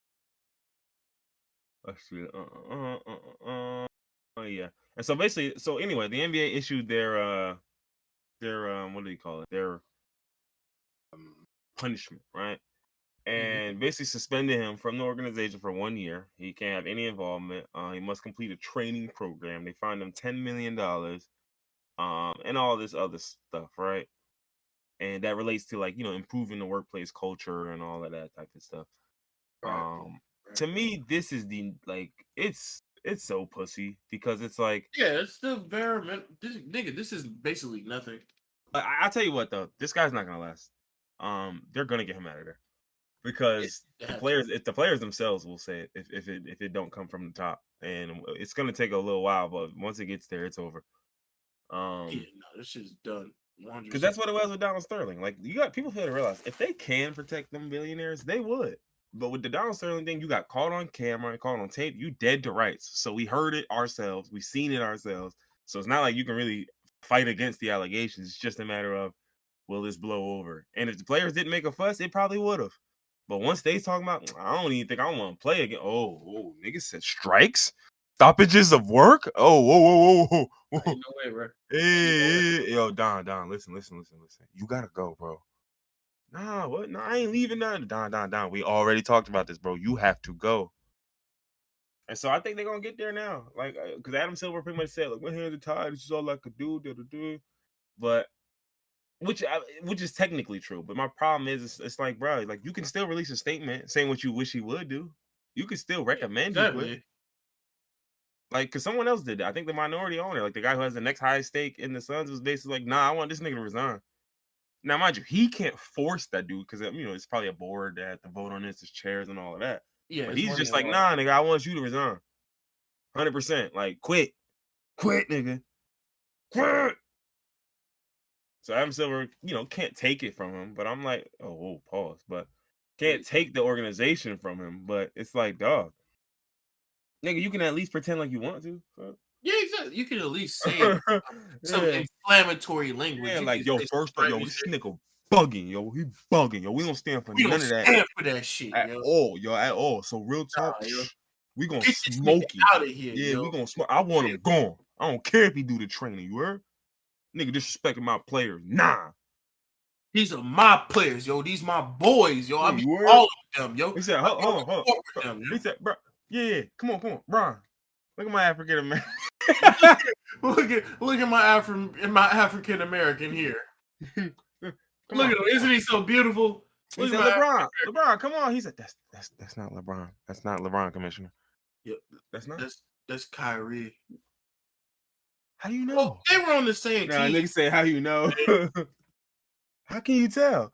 Let's see. Yeah. And so basically, anyway, the NBA issued their what do you call it? Their punishment, right? and basically suspended him from the organization for 1 year. He can't have any involvement. He must complete a training program. They fined him $10 million, and all this other stuff, right? And that relates to like improving the workplace culture and all of that type of stuff. Right. To me, this is the like it's so pussy because it's like Yeah, it's the bare nigga. This is basically nothing. I'll tell you what though, this guy's not gonna last. They're gonna get him out of there because if the players themselves will say it if it don't come from the top, and it's gonna take a little while, but once it gets there, it's over. Yeah, no, this shit's done. Because that's what it was with Donald Sterling. Like you got people fail to realize if they can protect them billionaires, they would. But with the Donald Sterling thing, you got caught on camera and caught on tape. You dead to rights. So we heard it ourselves. We seen it ourselves. So it's not like you can really fight against the allegations. It's just a matter of will this blow over? And if the players didn't make a fuss, it probably would have. But once they talking about, I don't even think I want to play again. Oh, niggas said strikes, stoppages of work. Oh, whoa. No way, bro. Hey, yo, Don, listen. You gotta go, bro. Nah, what? Nah, I ain't leaving nothing. Don. We already talked about this, bro. You have to go. And so I think they're gonna get there now. Like, because Adam Silver pretty much said, like, my hands are tied. This is all I could do. But which is technically true. But my problem is, it's like, bro, like you can still release a statement saying what you wish he would do. You can still recommend he quit. Like, because someone else did that. I think the minority owner, like the guy who has the next highest stake in the Suns, was basically like, nah, I want this nigga to resign. Now, mind you, he can't force that dude because, it's probably a board that have to vote on this, there's chairs and all of that. Yeah. But he's just like, nah, nigga, I want you to resign. 100%. Like, quit, nigga. Quit. So Adam Silver, can't take it from him. But I'm like, oh, pause. But can't take the organization from him. But it's like, dog. Nigga, you can at least pretend like you want to. So. Yeah, exactly. You can at least say some inflammatory language. Yeah, like, this nigga bugging, yo. He bugging, yo. We don't stand for none of that. Stand for that shit, at all. So real talk, we gonna smoke you out of here. Yeah, we gonna smoke. I want him gone. I don't care if he do the training. You heard? Nigga disrespecting my players. Nah. These are my players, yo. These my boys, yo. I be all of them, yo. He said, hold on. He said, bro, yeah, come on, Brian. Look at my African American. look at my African American here. Look at him. Isn't he so beautiful? He said, LeBron, come on. He said, that's not LeBron. That's not LeBron, Commissioner. Yep. That's not. That's Kyrie. How do you know? Oh, they were on the same team. Nigga say, how you know? How can you tell?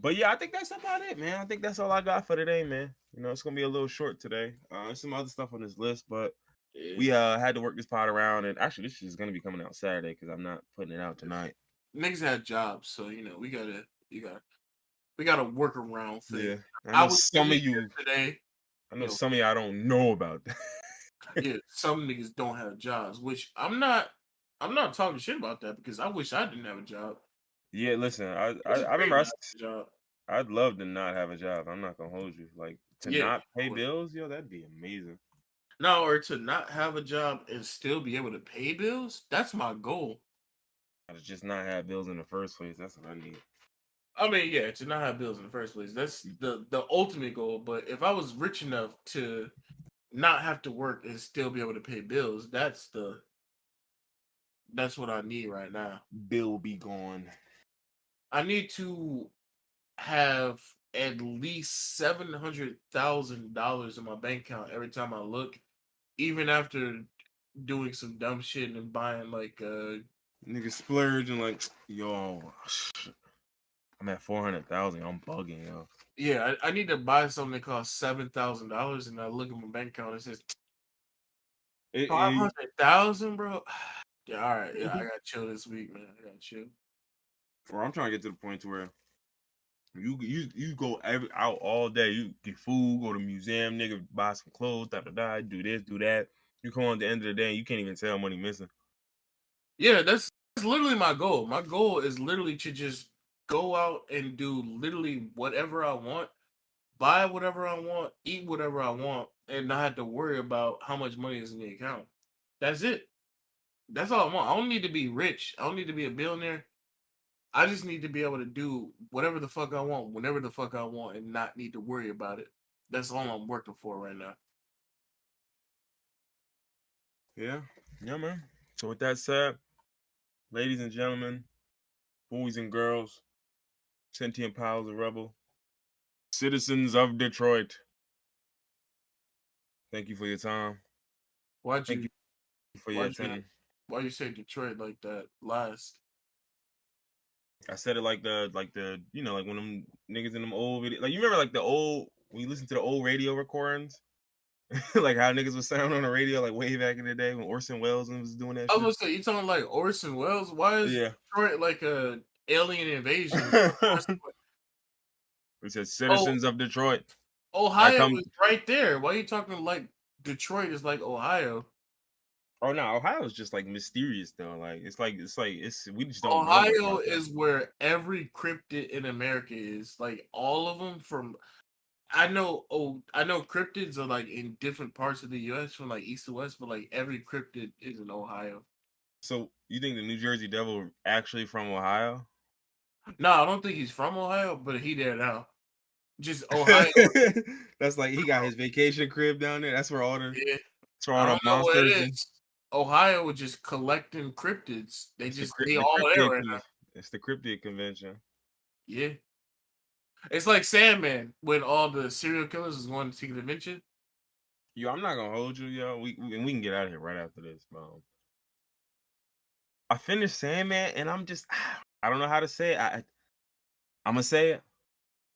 But yeah, I think that's about it, man. I think that's all I got for today, man. It's gonna be a little short today. There's some other stuff on this list, but we had to work this pod around, and actually, this is gonna be coming out Saturday because I'm not putting it out tonight. Niggas had jobs, so we gotta work around things. Yeah, I know some of you today. I know some of y'all don't know about that. Yeah, some niggas don't have jobs, which I'm not talking shit about that because I wish I didn't have a job. Yeah, listen, I remember I'd love to not have a job. I'm not gonna hold you. Like not pay bills, yo, that'd be amazing. No, or to not have a job and still be able to pay bills. That's my goal. To just not have bills in the first place. That's what I need. I mean, yeah, to not have bills in the first place. That's the ultimate goal. But if I was rich enough to not have to work and still be able to pay bills, that's what I need right now. Bill be gone. I need to have at least $700,000 in my bank account every time I look, even after doing some dumb shit and buying like nigga splurge and like, yo, I'm at 400,000. I'm bugging, yo. Yeah, I need to buy something that costs $7,000, and I look at my bank account and it says 500,000, bro. Yeah, all right. Yeah, I gotta chill this week, man. I gotta chill. Or I'm trying to get to the point to where you go out all day. You get food, go to the museum, nigga, buy some clothes, do this, do that. You come on at the end of the day, you can't even tell money missing. Yeah, that's literally my goal. My goal is literally to just go out and do literally whatever I want, buy whatever I want, eat whatever I want, and not have to worry about how much money is in the account. That's it. That's all I want. I don't need to be rich. I don't need to be a billionaire. I just need to be able to do whatever the fuck I want, whenever the fuck I want, and not need to worry about it. That's all I'm working for right now. Yeah, yeah, man. So with that said, ladies and gentlemen, boys and girls, sentient piles of rubble, citizens of Detroit, thank you for your time. Why'd Thank you you for your why'd you attention. why'd you say Detroit like that last? I said it like the like when them niggas in them old video, like you remember like the old when you listen to the old radio recordings, like how niggas was sound on the radio like way back in the day when Orson Welles was doing that I was shit. gonna say you talking like Orson Welles? Why is Yeah. Detroit like a alien invasion? It says Oh, citizens of Detroit. I Ohio come. is right there. Why are you talking like Detroit is like Ohio? Oh no, Ohio's just like mysterious though. Like it's we just don't know much Ohio about that. is where every cryptid in America is. Like all of them from I know I know cryptids are like in different parts of the US from like east to west, but like every cryptid is in Ohio. So you think the New Jersey Devil actually from Ohio? No, I don't think he's from Ohio, but he there now. Just Ohio. That's like he got his vacation crib down there. Yeah. That's where all I the don't know what monsters it and is. Ohio was just collecting cryptids. They the all there cryptid right now. it's the cryptid convention. Yeah. It's like Sandman when all the serial killers was going to take an adventure. Yo, I'm not gonna hold you, yo. We can get out of here right after this, I finished Sandman and I'm just I don't know how to say it. I'm gonna say it.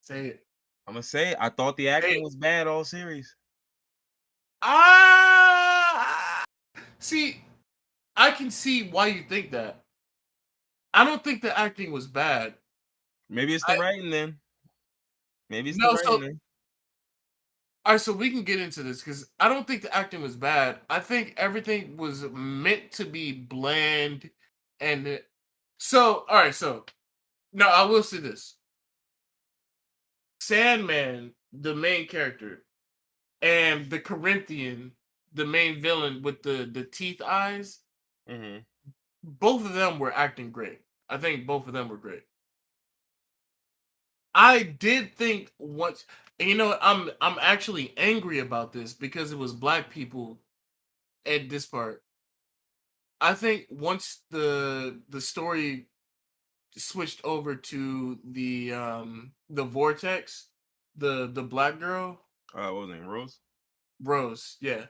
Say it. I'm gonna say it. I thought the Say acting it. was bad all series. Ah, see, I can see why you think that. I don't think the acting was bad. Maybe it's the I writing then. Maybe it's the no, writing so then. all right, so we can get into this because I don't think the acting was bad. I think everything was meant to be bland, and so all right, so no, I will say this: Sandman, the main character, and the Corinthian, the main villain with the teeth eyes, Mm-hmm. both of them were acting great. I think both of them were great. I did think once, and you know, I'm actually angry about this because it was black people at this part. I think once the story switched over to the vortex, the black girl, What was her name? Rose? Rose, yeah.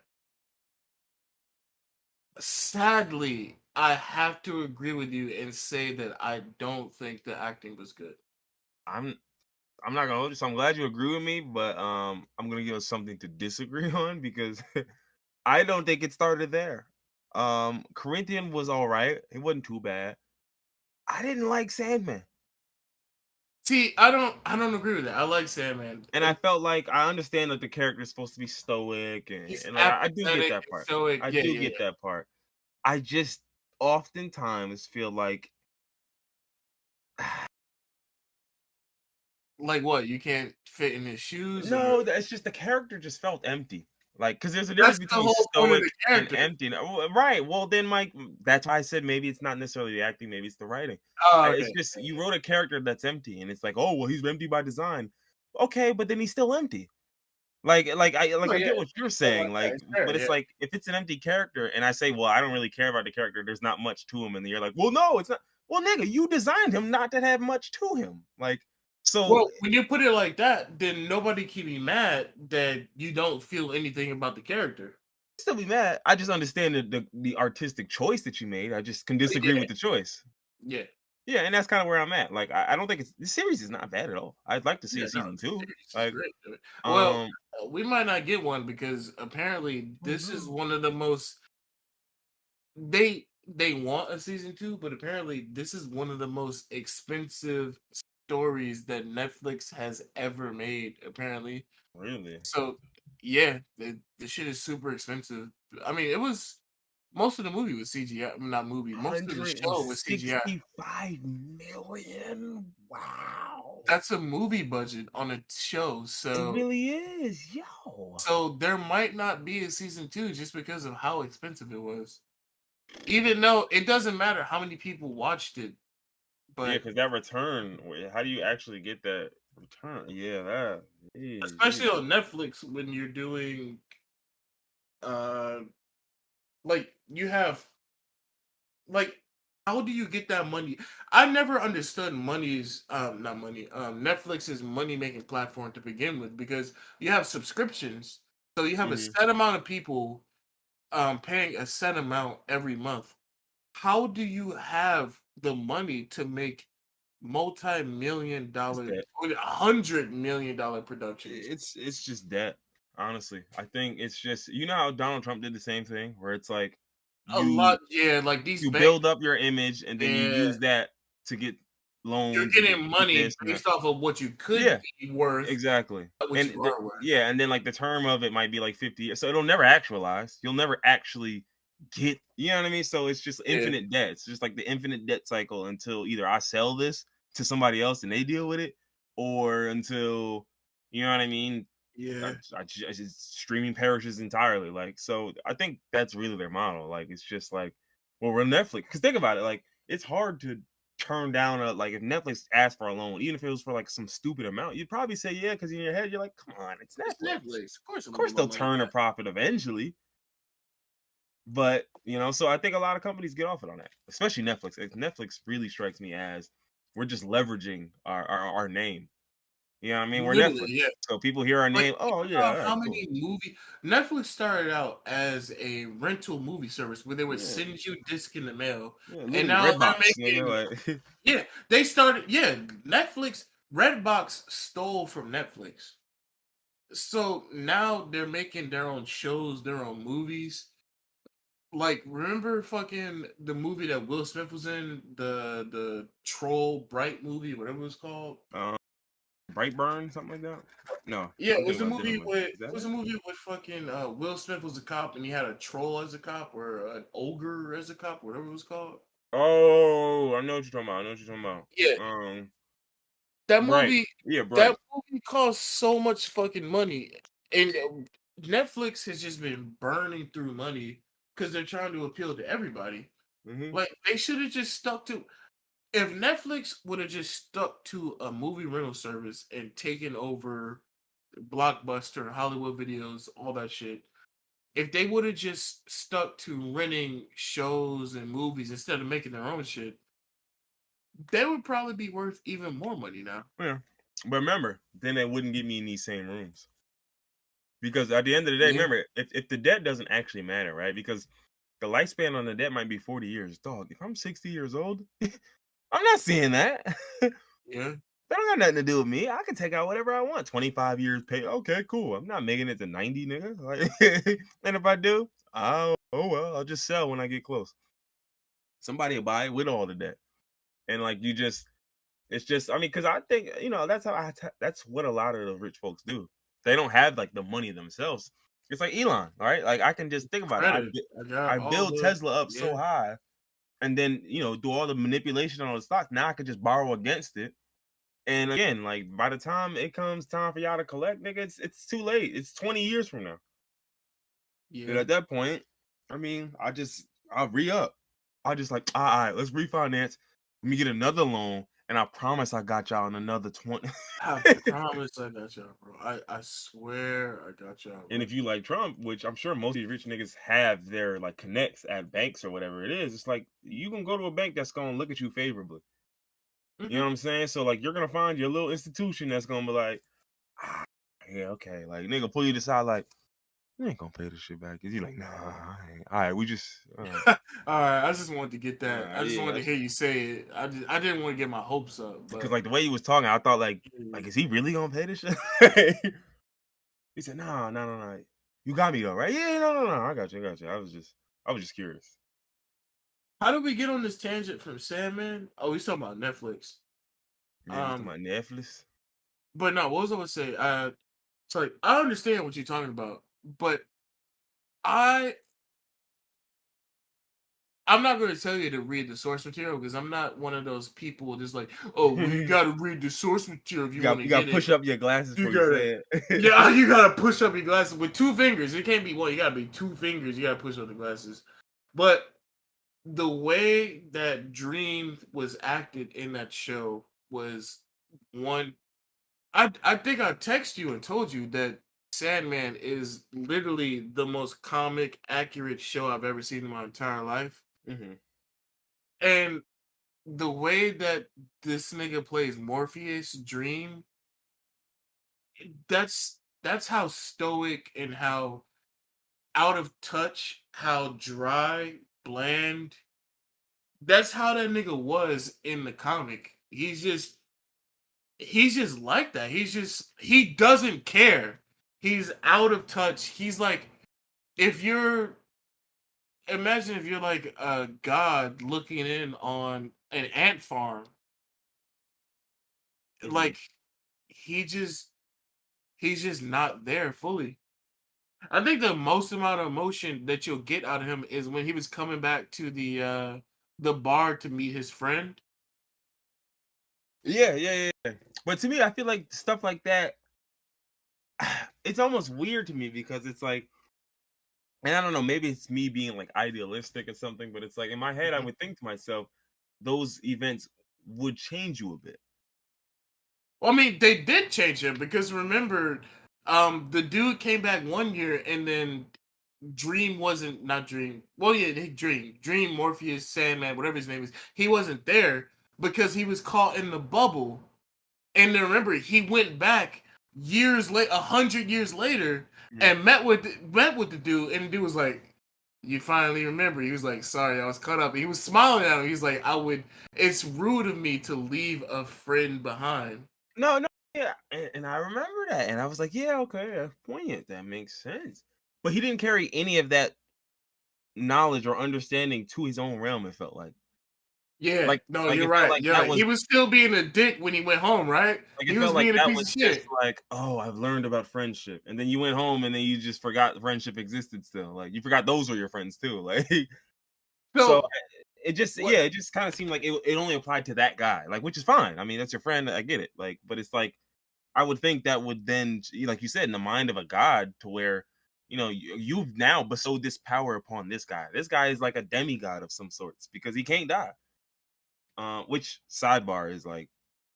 Sadly, I have to agree with you and say that I don't think the acting was good. I'm I'm not gonna hold you. So I'm glad you agree with me, but I'm gonna give us something to disagree on because I don't think it started there. Corinthian was all right. It wasn't too bad. I didn't like Sandman. See, I don't agree with that. I like Sandman. And I felt like I understand that the character is supposed to be stoic He's and like I do get apathetic that and part. stoic. I Yeah, do yeah, get yeah. that part. I just oftentimes feel like Like what? You can't fit in his shoes, or no, it's just the character just felt empty. Like, because there's a that's difference the between whole point of stoic the and character. empty. Right. Well, then, Mike, that's why I said maybe it's not necessarily the acting, maybe it's the writing. Oh, It's okay. just you wrote a character that's empty, and it's like, oh, well, he's empty by design. Okay, but then he's still empty. Oh I yeah. get what you're Oh, saying, yeah, like, it's fair. but Yeah. it's like if it's an empty character, and I say, well, I don't really care about the character. There's not much to him, and you're like, well, no, it's not. Well, nigga, you designed him not to have much to him. Like, so Well, when you put it like that, then nobody can be mad that you don't feel anything about the character. still be mad. I just understand the artistic choice that you made. I just can disagree Yeah, with the choice. yeah, Yeah, and that's kind of where I'm at. Like, I don't think it's the series is not bad at all. I'd like to see yeah. a No, season the two. series is Like, great. Well, um, we might not get one because apparently oh this is no, one of the most they want a season two, but apparently this is one of the most expensive stories that Netflix has ever made. Apparently, really? so yeah, the shit is super expensive. I mean, it was most of the movie was CGI. Not movie. Most of the show was CGI. 165 million. Wow. That's a movie budget on a show. It really is, yo. So there might not be a season two just because of how expensive it was. Even though it doesn't matter how many people watched it, Yeah, But because that return, how do you actually get that return? Yeah, that. especially on Netflix when you're doing uh like you have like how do you get that money? I never understood money's not money Netflix's money making platform to begin with because you have subscriptions, so you have a Hmm. set amount of people paying a set amount every month. How do you have the money to make multi-million It's dollar that. or $100 million productions? It's just that. Honestly, I think it's just how Donald Trump did the same thing, where it's like A you lot, yeah. Like these you banks, build up your image and then you yeah. use that to get You're loans and getting get money this and that. based off of what you could Yeah, be worth, exactly. not what And you are worth. yeah, and then like the term of it might be like 50 years. So it'll never actualize. You'll never actually get, you know what I mean? So it's just Yeah, infinite debt. It's just like the infinite debt cycle until either I sell this to somebody else and they deal with it, or until, you know what I mean? yeah. Streaming perishes entirely. Like, so I think that's really their model. Like, it's just like, well, we're Netflix. Because think about it, like, it's hard to turn down a like if Netflix asked for a loan, even if it was for like some stupid amount, you'd probably say yeah, because in your head you're like, come on, it's It's Netflix. Netflix. Of course, I'm Of gonna course get my they'll money turn a back. profit eventually. But so I think a lot of companies get off it on that, especially Netflix. Netflix really strikes me as we're just leveraging our name. You know what I mean? We're Literally, Netflix. yeah. So people hear our Like name, think oh yeah, about all how right, cool. many movie Netflix started out as a rental movie service where they would Yeah. send you disc in the mail, Yeah, and literally now they're Redbox, making nigga. Like, yeah. They started yeah. Netflix Redbox stole from Netflix. So now they're making their own shows, their own movies. Like, remember fucking the movie that Will Smith was in, the Troll Bright movie, whatever it was called. um, Brightburn, something like that. No, Yeah, I'm it was thinking a about movie different. with Is that it was it? a movie with fucking Will Smith was a cop and he had a troll as a cop or an ogre as a cop, whatever it was called. Oh, I know what you're talking about. I know what you're talking about. Yeah, Um, that Bright. movie Yeah, that Bright. movie cost so much fucking money, and Netflix has just been burning through money because they're trying to appeal to everybody. Hmm. Like they should have just stuck to if Netflix would have just stuck to a movie rental service and taken over Blockbuster, Hollywood Videos, all that shit. If they would have just stuck to renting shows and movies instead of making their own shit, they would probably be worth even more money now. Yeah, but remember, then they wouldn't get me in these same rooms because at the end of the day, Yeah, remember, if the debt doesn't actually matter, right? Because the lifespan on the debt might be 40 years. Dog, if I'm 60 years old, I'm not seeing that. yeah, That don't got nothing to do with me. I can take out whatever I want. 25 years pay. Okay, cool. I'm not making it to 90, nigga. Like, and if I do, oh well, I'll just sell when I get close. Somebody will buy it with all the debt. And like you just it's just I mean, because I think, that's how that's what a lot of the rich folks do. They don't have like the money themselves. It's like Elon, right? Like I can just think about it. credit. I got I all build the Tesla up yeah. so high and then, do all the manipulation on the stock. Now I could just borrow against it. And again, like by the time it comes time for y'all to collect, nigga, it's too late. It's 20 years from now. And Yeah. at that point, I mean, I'll re-up. I'll just like, all right, let's refinance. Let me get another loan. And I promise I got y'all in another 20. I promise I got y'all, bro. I swear I got y'all, And bro. if you like Trump, which I'm sure most of these rich niggas have their like connects at banks or whatever it is, it's like you can go to a bank that's gonna look at you favorably. You know Hmm. what I'm saying? So like you're gonna find your little institution that's gonna be like, yeah, okay. Like nigga pull you to the side like, you ain't gonna pay this shit back. Cause you like, nah, I ain't. All right, we just All right, I just wanted to get that. I just yeah. wanted to hear you say it. I didn't want to get my hopes up, Because but like the way he was talking, I thought yeah. is he really gonna pay this shit? He said, no, no, no, no. You got me though, right? Yeah, no, no, no. I got you, I got you. I was just curious. How did we get on this tangent from Sandman? Oh, he's talking about Netflix. Yeah, we talking Um, about Netflix. but no, what was I gonna say? Sorry, I understand what you're talking about, but I I'm not going to tell you to read the source material because I'm not one of those people that's like, oh, well, you you got to read the source material if you want got to you got get to it. push up your glasses You before you gotta, say it. yeah, you gotta push up your glasses with two fingers. It can't be one. You gotta be two fingers. You gotta push up the glasses. But the way that Dream was acted in that show was one. I think I texted you and told you that Sandman is literally the most comic accurate show I've ever seen in my entire life. Mm-hmm. And the way that this nigga plays Morpheus Dream, that's how stoic and how out of touch, how dry, bland. That's how that nigga was in the comic. He's just like that. He doesn't care. He's out of touch. He's like if you're imagine if you're like a god looking in on an ant farm. Mm-hmm. Like he just he's just not there fully. I think the most amount of emotion that you'll get out of him is when he was coming back to the bar to meet his friend. Yeah, yeah, yeah, yeah. But to me, I feel like stuff like that, it's almost weird to me because it's like, and I don't know, maybe it's me being like idealistic or something, but it's like in my head, I Mhm. would think to myself, those events would change you a bit. Well, I mean, they did change him because remember, the dude came back 1 year and then Dream wasn't not Dream. Well, yeah, Dream, Morpheus, Sandman, whatever his name is. He wasn't there because he was caught in the bubble. And then remember, he went back years late, 100 years later, Mhm. and met with the dude, and the dude was like, "You finally remember." He was like, "Sorry, I was caught up." And he was smiling at him. He's like, "I would. It's rude of me to leave a friend behind." No, no, yeah, and I remember that, and I was like, yeah, okay, that's poignant. That makes sense. But he didn't carry any of that knowledge or understanding to his own realm. It felt Yeah, no, like you're it felt right. like You're that right. was He was still being a dick when he went home, right? like it He was felt like being a that piece was of just shit. like, oh, I've learned about friendship, and then you went home, and then you just forgot friendship existed still. Like you forgot those were your friends too. Like so, So it just what? yeah, it just kind of seemed like it only applied to that guy. Like which is fine. I mean, that's your friend. I get it. Like, but it's like I would think that would then, like you said, in the mind of a god, to where you've now bestowed this power upon this guy. This guy is like a demigod of some sorts because he can't die. Which sidebar is like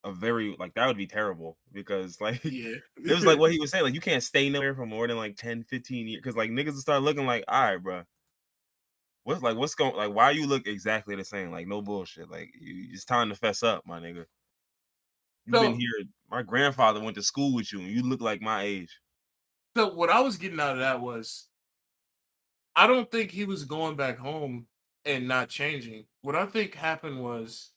a very like that would be terrible because like Yeah. it was like what he was saying, like you can't stay nowhere for more than like 10, 15 years because like niggas will start looking like, all right, bro. What's going like why you look exactly the same? Like no bullshit. Like it's time to fess up, my nigga. You've been so here. My grandfather went to school with you, and you look like my age. so what I was getting out of that was I don't think he was going back home and not changing. What I think happened was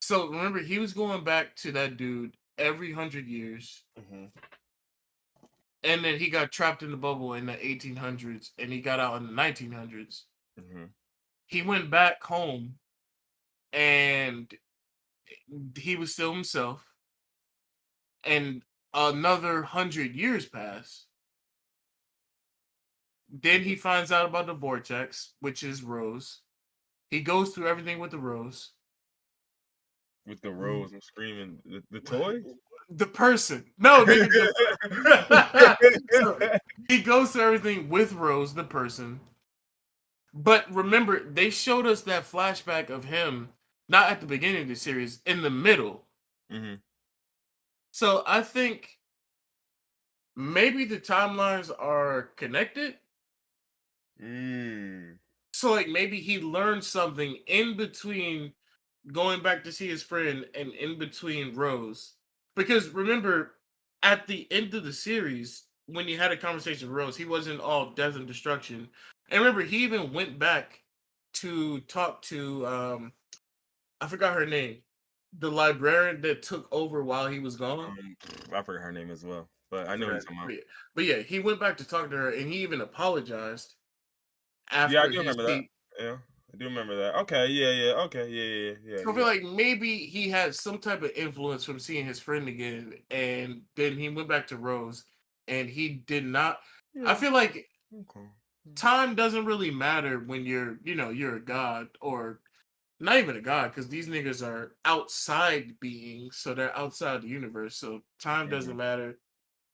so remember he was going back to that dude every 100 years, Mhm, and then he got trapped in the bubble in the 1800s, and he got out in the 1900s. mhm, He went back home, and he was still himself, and another 100 years pass. Then mhm. he finds out about the vortex, which is Rose. He goes through everything with the Rose. With the rose, I'm screaming. The toy? The person. No, nigga. So he goes through everything with Rose, the person. But remember, they showed us that flashback of him not at the beginning of the series, in the middle. Mhm. So I think maybe the timelines are connected. Mm. So like maybe he learned something in between going back to see his friend and in between Rose. Because remember, at the end of the series, when he had a conversation with Rose, he wasn't all death and destruction. And remember, he even went back to talk to I forgot her name. The librarian that took over while he was gone. I forgot her name as well, but I I know what you're forgot. talking But about. yeah, but yeah, he went back to talk to her and he even apologized Yeah, I after do his remember that. seat. Yeah, I do remember that. Okay, yeah, yeah, okay, yeah, yeah, So I yeah, feel like maybe he had some type of influence from seeing his friend again, and then he went back to Rose, and he did not. I yeah. feel like Yeah. Okay. time doesn't really matter when you're a god or not even a god, because these niggas are outside beings, so they're outside the universe. So time doesn't Mhm. matter.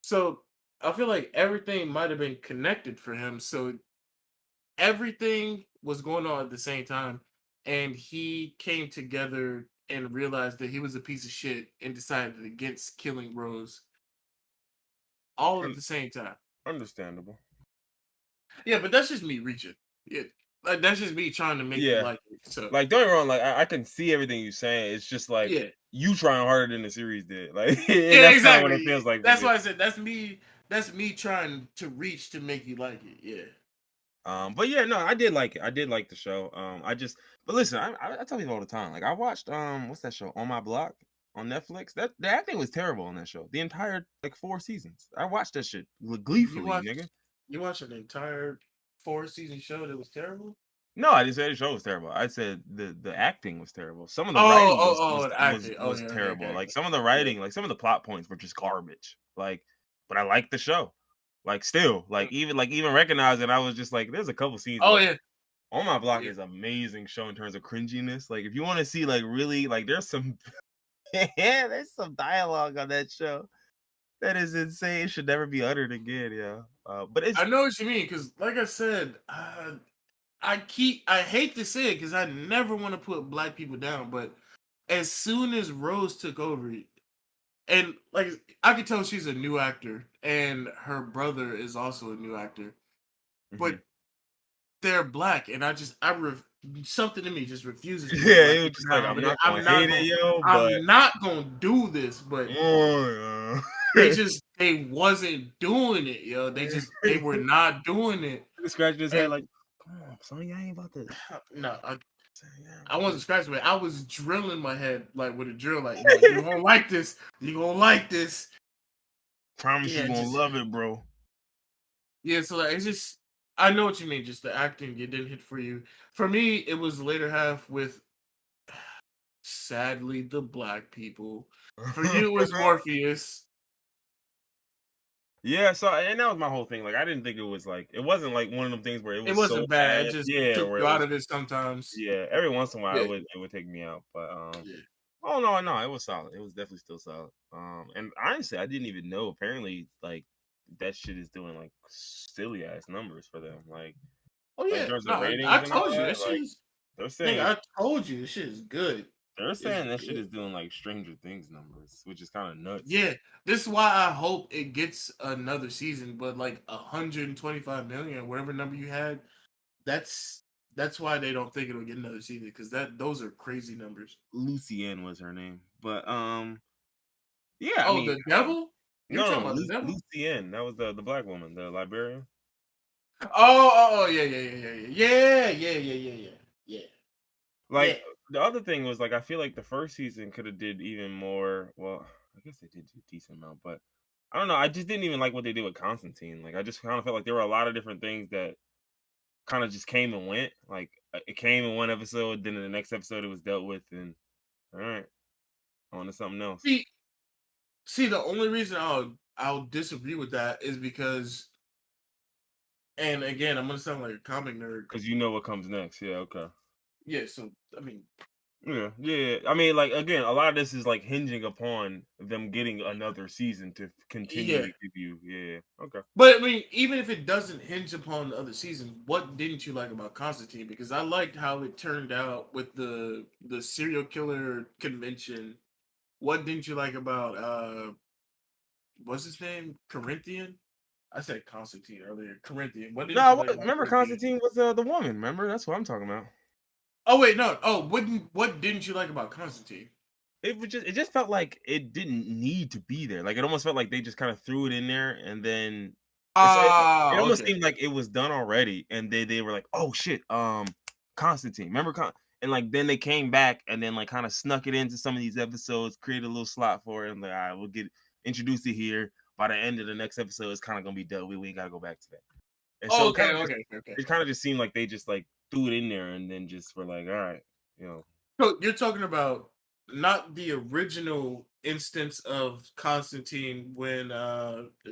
So I feel like everything might have been connected for him. So everything was going on at the same time, and he came together and realized that he was a piece of shit and decided against killing Rose all at Un- the same time. Understandable. Yeah, but that's just me reaching. Yeah, like that's just me trying to make you Yeah. like it. So Like, don't get me wrong, like I can see everything you're saying. It's just like yeah, you trying harder than the series did. Like, yeah, that's kind of what it exactly. feels like to That's me. why I said that's me. That's me trying to reach to make you like it. Yeah. But yeah, no, I did like it. I did like the show. But listen, I tell people all the time. Like, I watched what's that show, On My Block on Netflix? That the acting was terrible on that show. The entire like 4 seasons. I watched that shit You gleefully, nigga. watched an entire 4 season show that was terrible. No, I didn't say the show was terrible. I said the acting was terrible. Some of the Oh, writing oh, was oh, was the was acting. Oh, was yeah, okay, terrible. okay, Like okay. some of the Yeah. writing, like some of the plot points were just garbage. Like, but I liked the show. Like still, even recognizing, I was just like, there's a couple scenes Oh like yeah, On My Block yeah. is amazing show in terms of cringiness. Like if you want to see like really like there's some yeah, there's some dialogue on that show that is insane. It should never be uttered again, yeah. But it's I know what you mean because, like I said, I hate to say it because I never want to put black people down, but as soon as Rose took over, and like I could tell she's a new actor, and her brother is also a new actor, but mhm. they're black, and something in me just refuses to put Yeah, black it was people just like down. I'm But not gonna hate it, yo, but I'm not gonna do this. But oh, yeah. they wasn't doing it, yo. They were not doing it, Scratching his head and like, come on, son, you ain't about to no, say, yeah, I about wasn't scratching it. I was drilling my head like with a drill, like, no, you to won't like this. You gonna like this. promise you Yeah, gonna just love it, bro. yeah. So like, it's just I know what you mean. Just the acting, it didn't hit for you. For me, it was the later half with sadly the black people. For you, it was Morpheus. Yeah, so and that was my whole thing. Like I didn't think it wasn't like one of them things where it It was so wasn't bad. It bad. just Yeah, took where you it out was of it sometimes. yeah, every once in a while Yeah, it would take me out. But yeah. oh no, it was solid. It was definitely still solid. And honestly I didn't even know apparently like that shit is doing like silly ass numbers for them. Oh Like in yeah. terms No, of ratings I and all told you that, that shit like is. they're Nigga, saying I told you this shit is good. they're It's saying that shit good. is doing like Stranger Things numbers, which is kind of nuts. Yeah, this is why I hope it gets another season. But like 125 million, whatever number you had, that's that's why they don't think it'll get another season because those are crazy numbers. Lucienne was her name, but yeah, I Oh, mean the devil? You're no, talking about the devil? Lucienne, that was the black woman, the librarian. Yeah, yeah, yeah, yeah, yeah, yeah, yeah, yeah, yeah, yeah, yeah. Like the other thing was like I feel like the first season could have did even more. Well, I guess they did do a decent amount, but I don't know. I just didn't even like what they did with Constantine. Like I just kind of felt like there were a lot of different things that kind of just came and went. Like it came in one episode, then in the next episode it was dealt with, and all right, on to something else. See, see, the only reason I'll disagree with that is because, and again, I'm gonna sound like a comic nerd. Because you know what comes next. Yeah, okay. Yeah, so I mean, Yeah. I mean, like again, a lot of this is like hinging upon them getting another season to continue yeah. to give you. Yeah, okay. But I mean, even if it doesn't hinge upon the other season, what didn't you like about Constantine? Because I liked how it turned out with the serial killer convention. What didn't you like about what's his name? Corinthian? I said Constantine earlier. Corinthian. What didn't you No, like about remember Corinthian? Constantine was the woman. Remember that's what I'm talking about. Oh wait, no. Oh, what didn't you like about Constantine? It just felt like it didn't need to be there. Like it almost felt like they just kind of threw it in there, and then it Ah, almost okay. seemed like it was done already, and they were like, oh shit, Constantine, remember and like then they came back and then like kind of snuck it into some of these episodes, created a little slot for it, and like, all right, we'll get introduced to here. By the end of the next episode, it's kind of gonna be done. We ain't gotta go back to that. And so Oh, okay, okay, okay. it kind of just seemed like they just like threw it in there and then just were like, all right, you know. So you're talking about not the original instance of Constantine when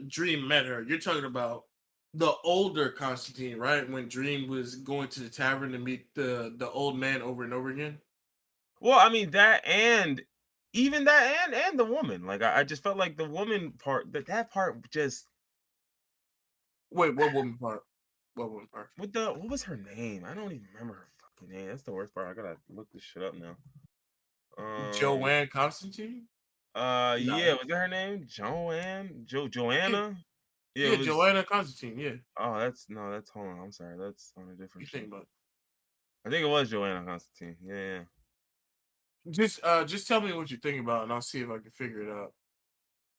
Dream met her. You're talking about the older Constantine, right? When Dream was going to the tavern to meet the old man over and over again. Well, I mean that and even that and the woman. Like I just felt like the woman part that part just Wait, what woman part? What one part? What was her name? I don't even remember her fucking name. That's the worst part. I gotta look this shit up now. Joanne Constantine? No. Yeah, was that her name? Yeah, Joanna? Yeah, it yeah, was. Joanna Constantine. Yeah, Oh, that's no, that's hold on. I'm sorry, that's on a different you think show. about I think it was Joanna Constantine. Yeah. it. Just tell me what you think about, and I'll see if I can figure it out.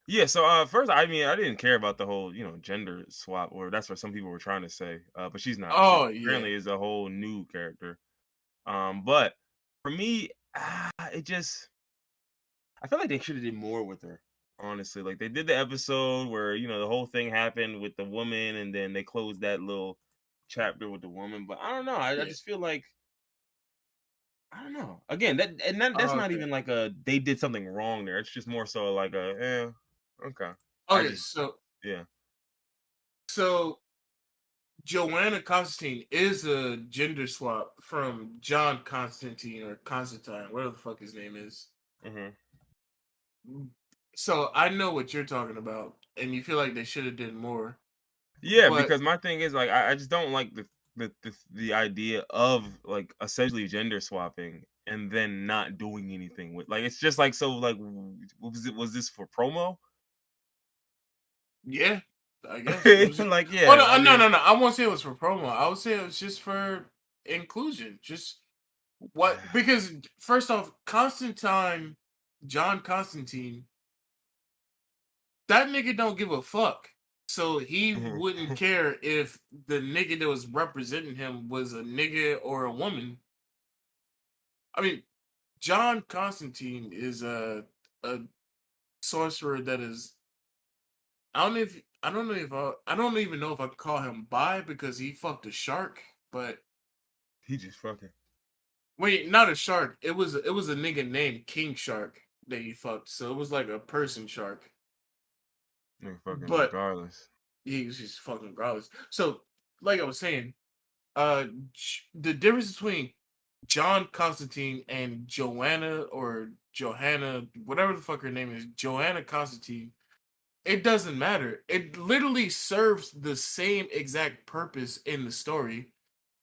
Yeah, so first, I mean, I didn't care about the whole, gender swap, or that's what some people were trying to say. But she's not. She Oh yeah. apparently is a whole new character. But for me, it just I feel like they should have did more with her. Honestly, like they did the episode where the whole thing happened with the woman, and then they closed that little chapter with the woman. But I don't know. I Yeah. just feel like I don't know. Again, that's Oh, not okay. even like a they did something wrong there. It's just more so like okay. I Okay. just So yeah. so Joanna Constantine is a gender swap from John Constantine or Constantine, whatever the fuck his name is. hmm So I know what you're talking about, and you feel like they should have did more. Yeah, But because my thing is like I just don't like the idea of like essentially gender swapping and then not doing anything with like it's just like so like was this for promo? yeah, I guess it was. Like Oh yeah, no, I no, mean no, no! I won't say it was for promo. I would say it was just for inclusion. Just what? Because first off, Constantine, John Constantine, that nigga don't give a fuck. So he mhm. wouldn't care if the nigga that was representing him was a nigga or a woman. I mean, John Constantine is a sorcerer that is. I don't even know if I could call him bi because he fucked a shark. But He just fucking wait, not a shark. It was a nigga named King Shark that he fucked. So it was like a person shark. nigga fucking But regardless. he was just fucking regardless. So like I was saying, the difference between John Constantine and Joanna or Johanna, whatever the fuck her name is, Joanna Constantine, it doesn't matter. It literally serves the same exact purpose in the story.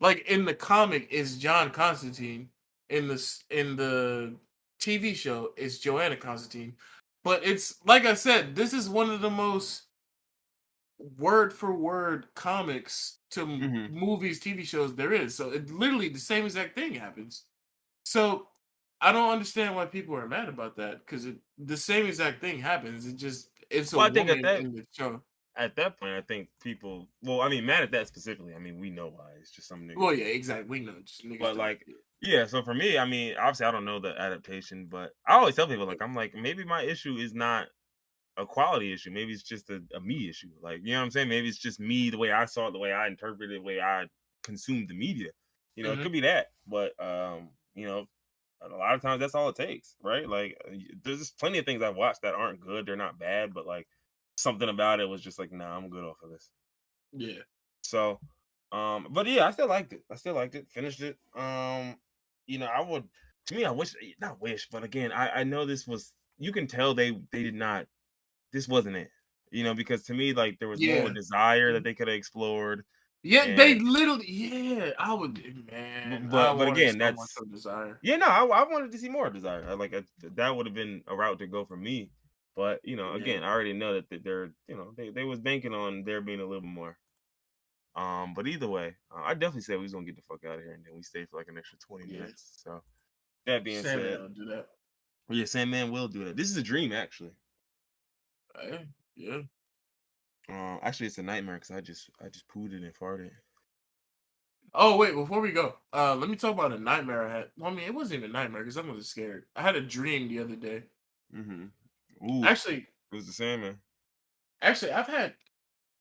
Like in the comic, is John Constantine. In the TV show, it's Joanna Constantine. But it's like I said, this is one of the most word for word comics to hmm movies, TV shows there is. So it literally the same exact thing happens. So I don't understand why people are mad about that because the same exact thing happens. It's a Well, I think woman in the show. at that point, I think people. Well, I mean, mad at that specifically. I mean, we know why. It's just some niggas. Well, yeah, exactly. We know, just niggas But don't. like, yeah. So for me, I mean, obviously, I don't know the adaptation, but I always tell people like, I'm like, maybe my issue is not a quality issue. Maybe it's just a me issue. Like, you know what I'm saying? Maybe it's just me, the way I saw it, the way I interpreted it, the way I consumed the media. It Hmm. could be that. But a lot of times that's all it takes, right? Like, there's just plenty of things I've watched that aren't good. They're not bad, but like something about it was just like, nah, I'm good off of this. Yeah, So, but yeah, I still liked it. I still liked it. Finished it. I would. To me, I wish, not wish, but again, I know this was. You can tell they did not. This wasn't it. Because to me, like there was more yeah, with desire that they could have explored, yeah. They and literally, yeah. I would, man. I but wanted again, so much that's of desire. yeah. No, I wanted to see more desire. That would have been a route to go for me. But Yeah, again, I already know that they're they was banking on there being a little bit more. But either way, I definitely said we was gonna get the fuck out of here, and then we stayed for like an extra 20 yeah. minutes. So that being Sandman said, don't do that. yeah, Sandman will do that. This is a dream, actually. Yeah. Actually, it's a nightmare because I just pooed it and farted. Oh wait, before we go, let me talk about a nightmare I had. Well, I mean, it wasn't even a nightmare because I was scared. I had a dream the other day. Ooh, Actually, it was the Sandman. actually, I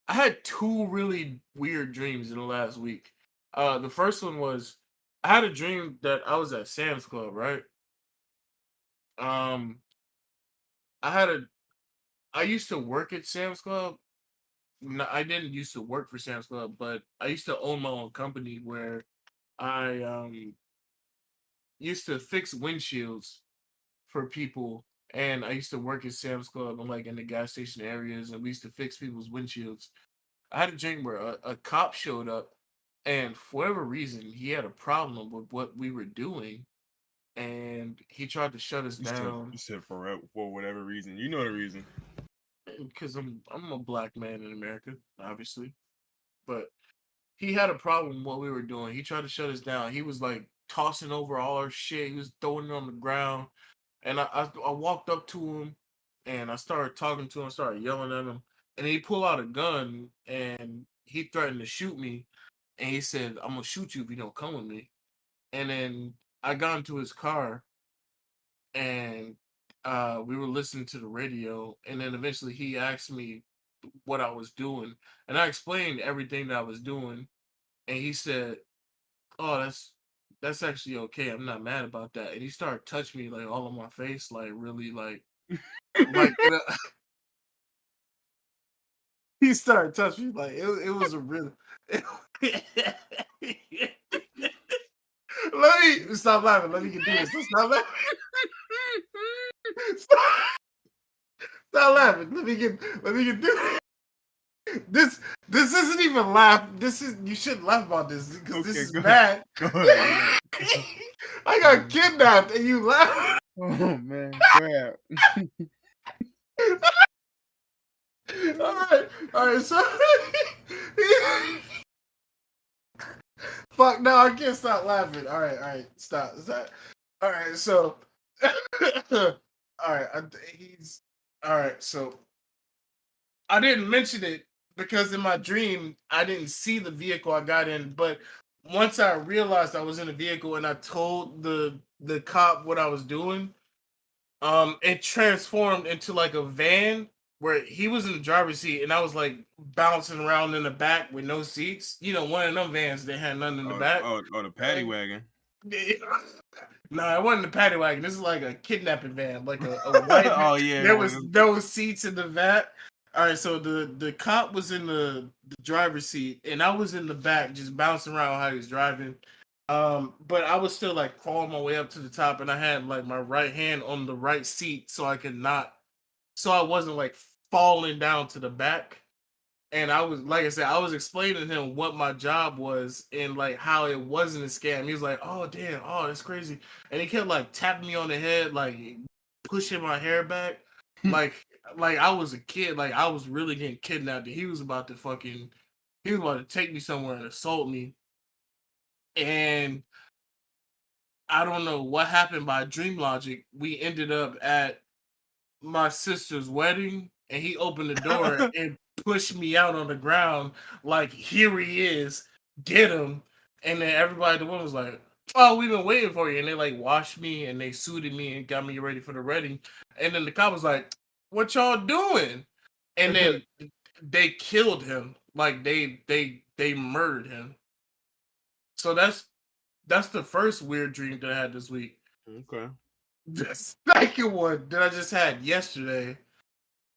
had two really weird dreams in the last week. The first one was I had a dream that I was at Sam's Club, right? Um, I had a I used to work at Sam's Club. No, I didn't used to work for Sam's Club, but I used to own my own company where I used to fix windshields for people, and I used to work at Sam's Club and like in the gas station areas, and we used to fix people's windshields. I had a dream where a cop showed up And for whatever reason, he had a problem with what we were doing, and he tried to shut us down. You said for whatever reason. You know the reason. Because I'm a black man in America, obviously, but he had a problem with what we were doing. He tried to shut us down. He was like tossing over all our shit. He was throwing it on the ground, and I walked up to him, and I started talking to him, started yelling at him, and he pulled out a gun and he threatened to shoot me, and he said, "I'm gonna shoot you if you don't come with me." And then I got into his car, and we were listening to the radio, and then eventually he asked me what I was doing, and I explained everything that I was doing, and he said, "Oh, that's actually okay. I'm not mad about that." And he started touching me like all on my face, like really like he started touching me like it was a really. Let me stop laughing. Let me get through this. Stop laughing. Stop, stop laughing. Let me get through this. This isn't even laugh. This is you shouldn't laugh about this because this is bad. Go ahead. I got kidnapped and you laugh. Oh man, go ahead. All right. So fuck. No, I can't stop laughing. All right. Stop. All right. So all right. He's all right. So I didn't mention it because in my dream I didn't see the vehicle I got in, but once I realized I was in a vehicle and I told the cop what I was doing, it transformed into like a van where he was in the driver's seat and I was like bouncing around in the back with no seats. You know, one of them vans that had nothing in the back. Oh, the paddy wagon. No, it wasn't the paddy wagon. This is like a kidnapping van, like a white. Oh yeah. There was no seats in the vat. All right, so the cop was in the driver's seat, and I was in the back, just bouncing around how he was driving. But I was still like crawling my way up to the top, and I had like my right hand on the right seat, so so I wasn't like falling down to the back. And I was, like I said, I was explaining to him what my job was and like how it wasn't a scam. He was like, "Oh damn, oh that's crazy," and he kept like tapping me on the head, like pushing my hair back, like I was a kid, like I was really getting kidnapped. And he was about to take me somewhere and assault me. And I don't know what happened by dream logic. We ended up at my sister's wedding, and he opened the door and pushed me out on the ground like, "Here he is, get him." And then everybody at the wedding was like, "Oh, we've been waiting for you." And they like washed me and they suited me and got me ready for the wedding. And then the cop was like, "What y'all doing?" And then they killed him. Like they murdered him. So that's the first weird dream that I had this week. Okay. The second one that I just had yesterday,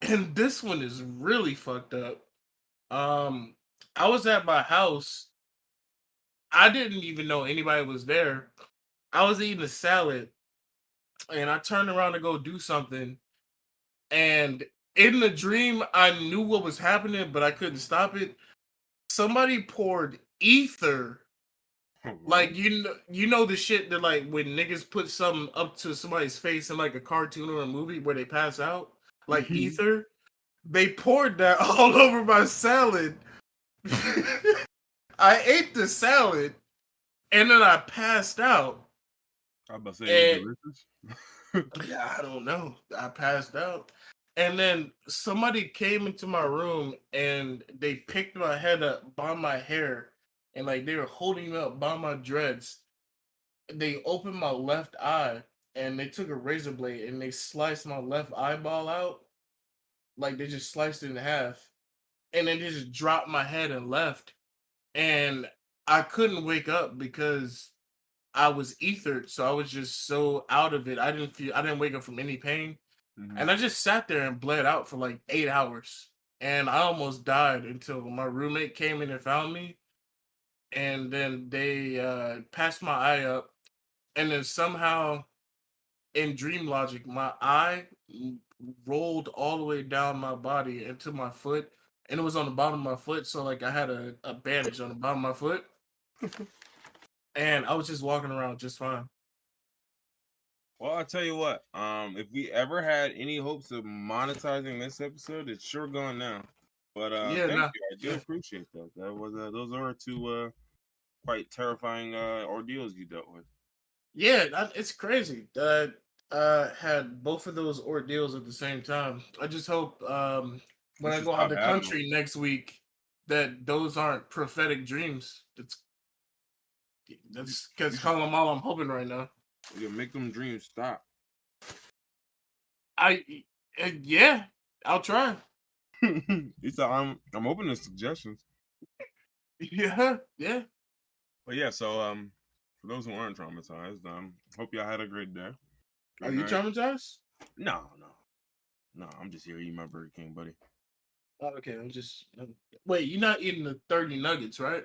and this one is really fucked up. I was at my house. I didn't even know anybody was there. I was eating a salad, and I turned around to go do something. And in the dream, I knew what was happening, but I couldn't stop it. Somebody poured ether. Like you know the shit that like when niggas put something up to somebody's face in like a cartoon or a movie where they pass out, like ether. They poured that all over my salad. I ate the salad and then I passed out. I was about to say, And yeah, I don't know. I passed out. And then somebody came into my room and they picked my head up by my hair and like they were holding me up by my dreads. They opened my left eye and they took a razor blade and they sliced my left eyeball out. Like they just sliced it in half. And then they just dropped my head and left. And I couldn't wake up because I was ethered. So I was just so out of it. I didn't wake up from any pain. And I just sat there and bled out for like 8 hours. And I almost died until my roommate came in and found me. And then they passed my eye up. And then somehow in dream logic, my eye rolled all the way down my body into my foot. And it was on the bottom of my foot. So like I had a bandage on the bottom of my foot. And I was just walking around just fine. Well, I'll tell you what. If we ever had any hopes of monetizing this episode, it's sure gone now. But Yeah, thank nah, you. I do yeah. appreciate that. That was those are two quite terrifying ordeals you dealt with. Yeah, it's crazy. Had both of those ordeals at the same time. I just hope You when I should go out stop the having them. country next week that those aren't prophetic dreams. That's You because should calling them all I'm hoping right now. you make them dreams stop. Yeah, I'll try. It's I'm open to suggestions. Yeah, yeah. But yeah, so for those who aren't traumatized, hope y'all had a great day. Are Good you night. traumatized? No, I'm just here eating my Burger King, buddy. Oh, okay, wait. You're not eating the 30 nuggets, right?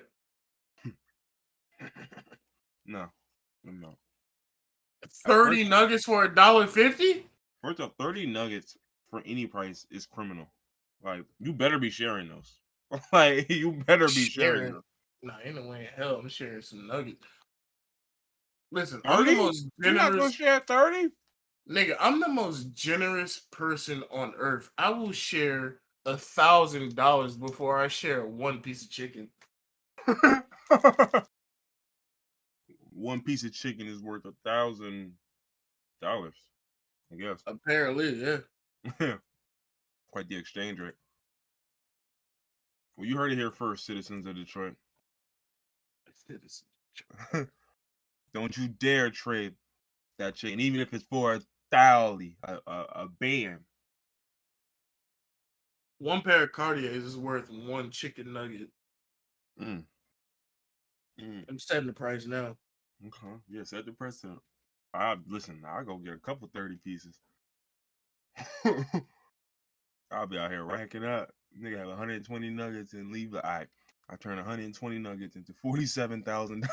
No, I'm not. 30 nuggets for $1.50? First off, 30 nuggets for any price is criminal. Like, you better be sharing those. Like, you better be sharing Sharing. those. Nah, ain't no way in hell I'm sharing some nuggets. Listen, I'm the 30? most You're not gonna generous share 30? nigga. I'm the most generous person on earth. I will share $1,000 before I share one piece of chicken. One piece of chicken is worth $1,000, I guess. Apparently, yeah. Quite the exchange rate. Well, you heard it here first, citizens of Detroit. Don't you dare trade that chicken, even if it's for a band. One pair of Cartiers is worth one chicken nugget. Mm. Mm. I'm setting the price now. Okay. Yeah, set the precedent. Listen, I'll go get a couple 30 pieces. I'll be out here racking up. Nigga have 120 nuggets and leave the I turn 120 nuggets into $47,000.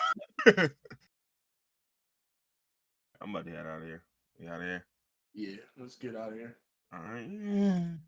I'm about to head out of here. You out of here? Yeah, let's get out of here. All right.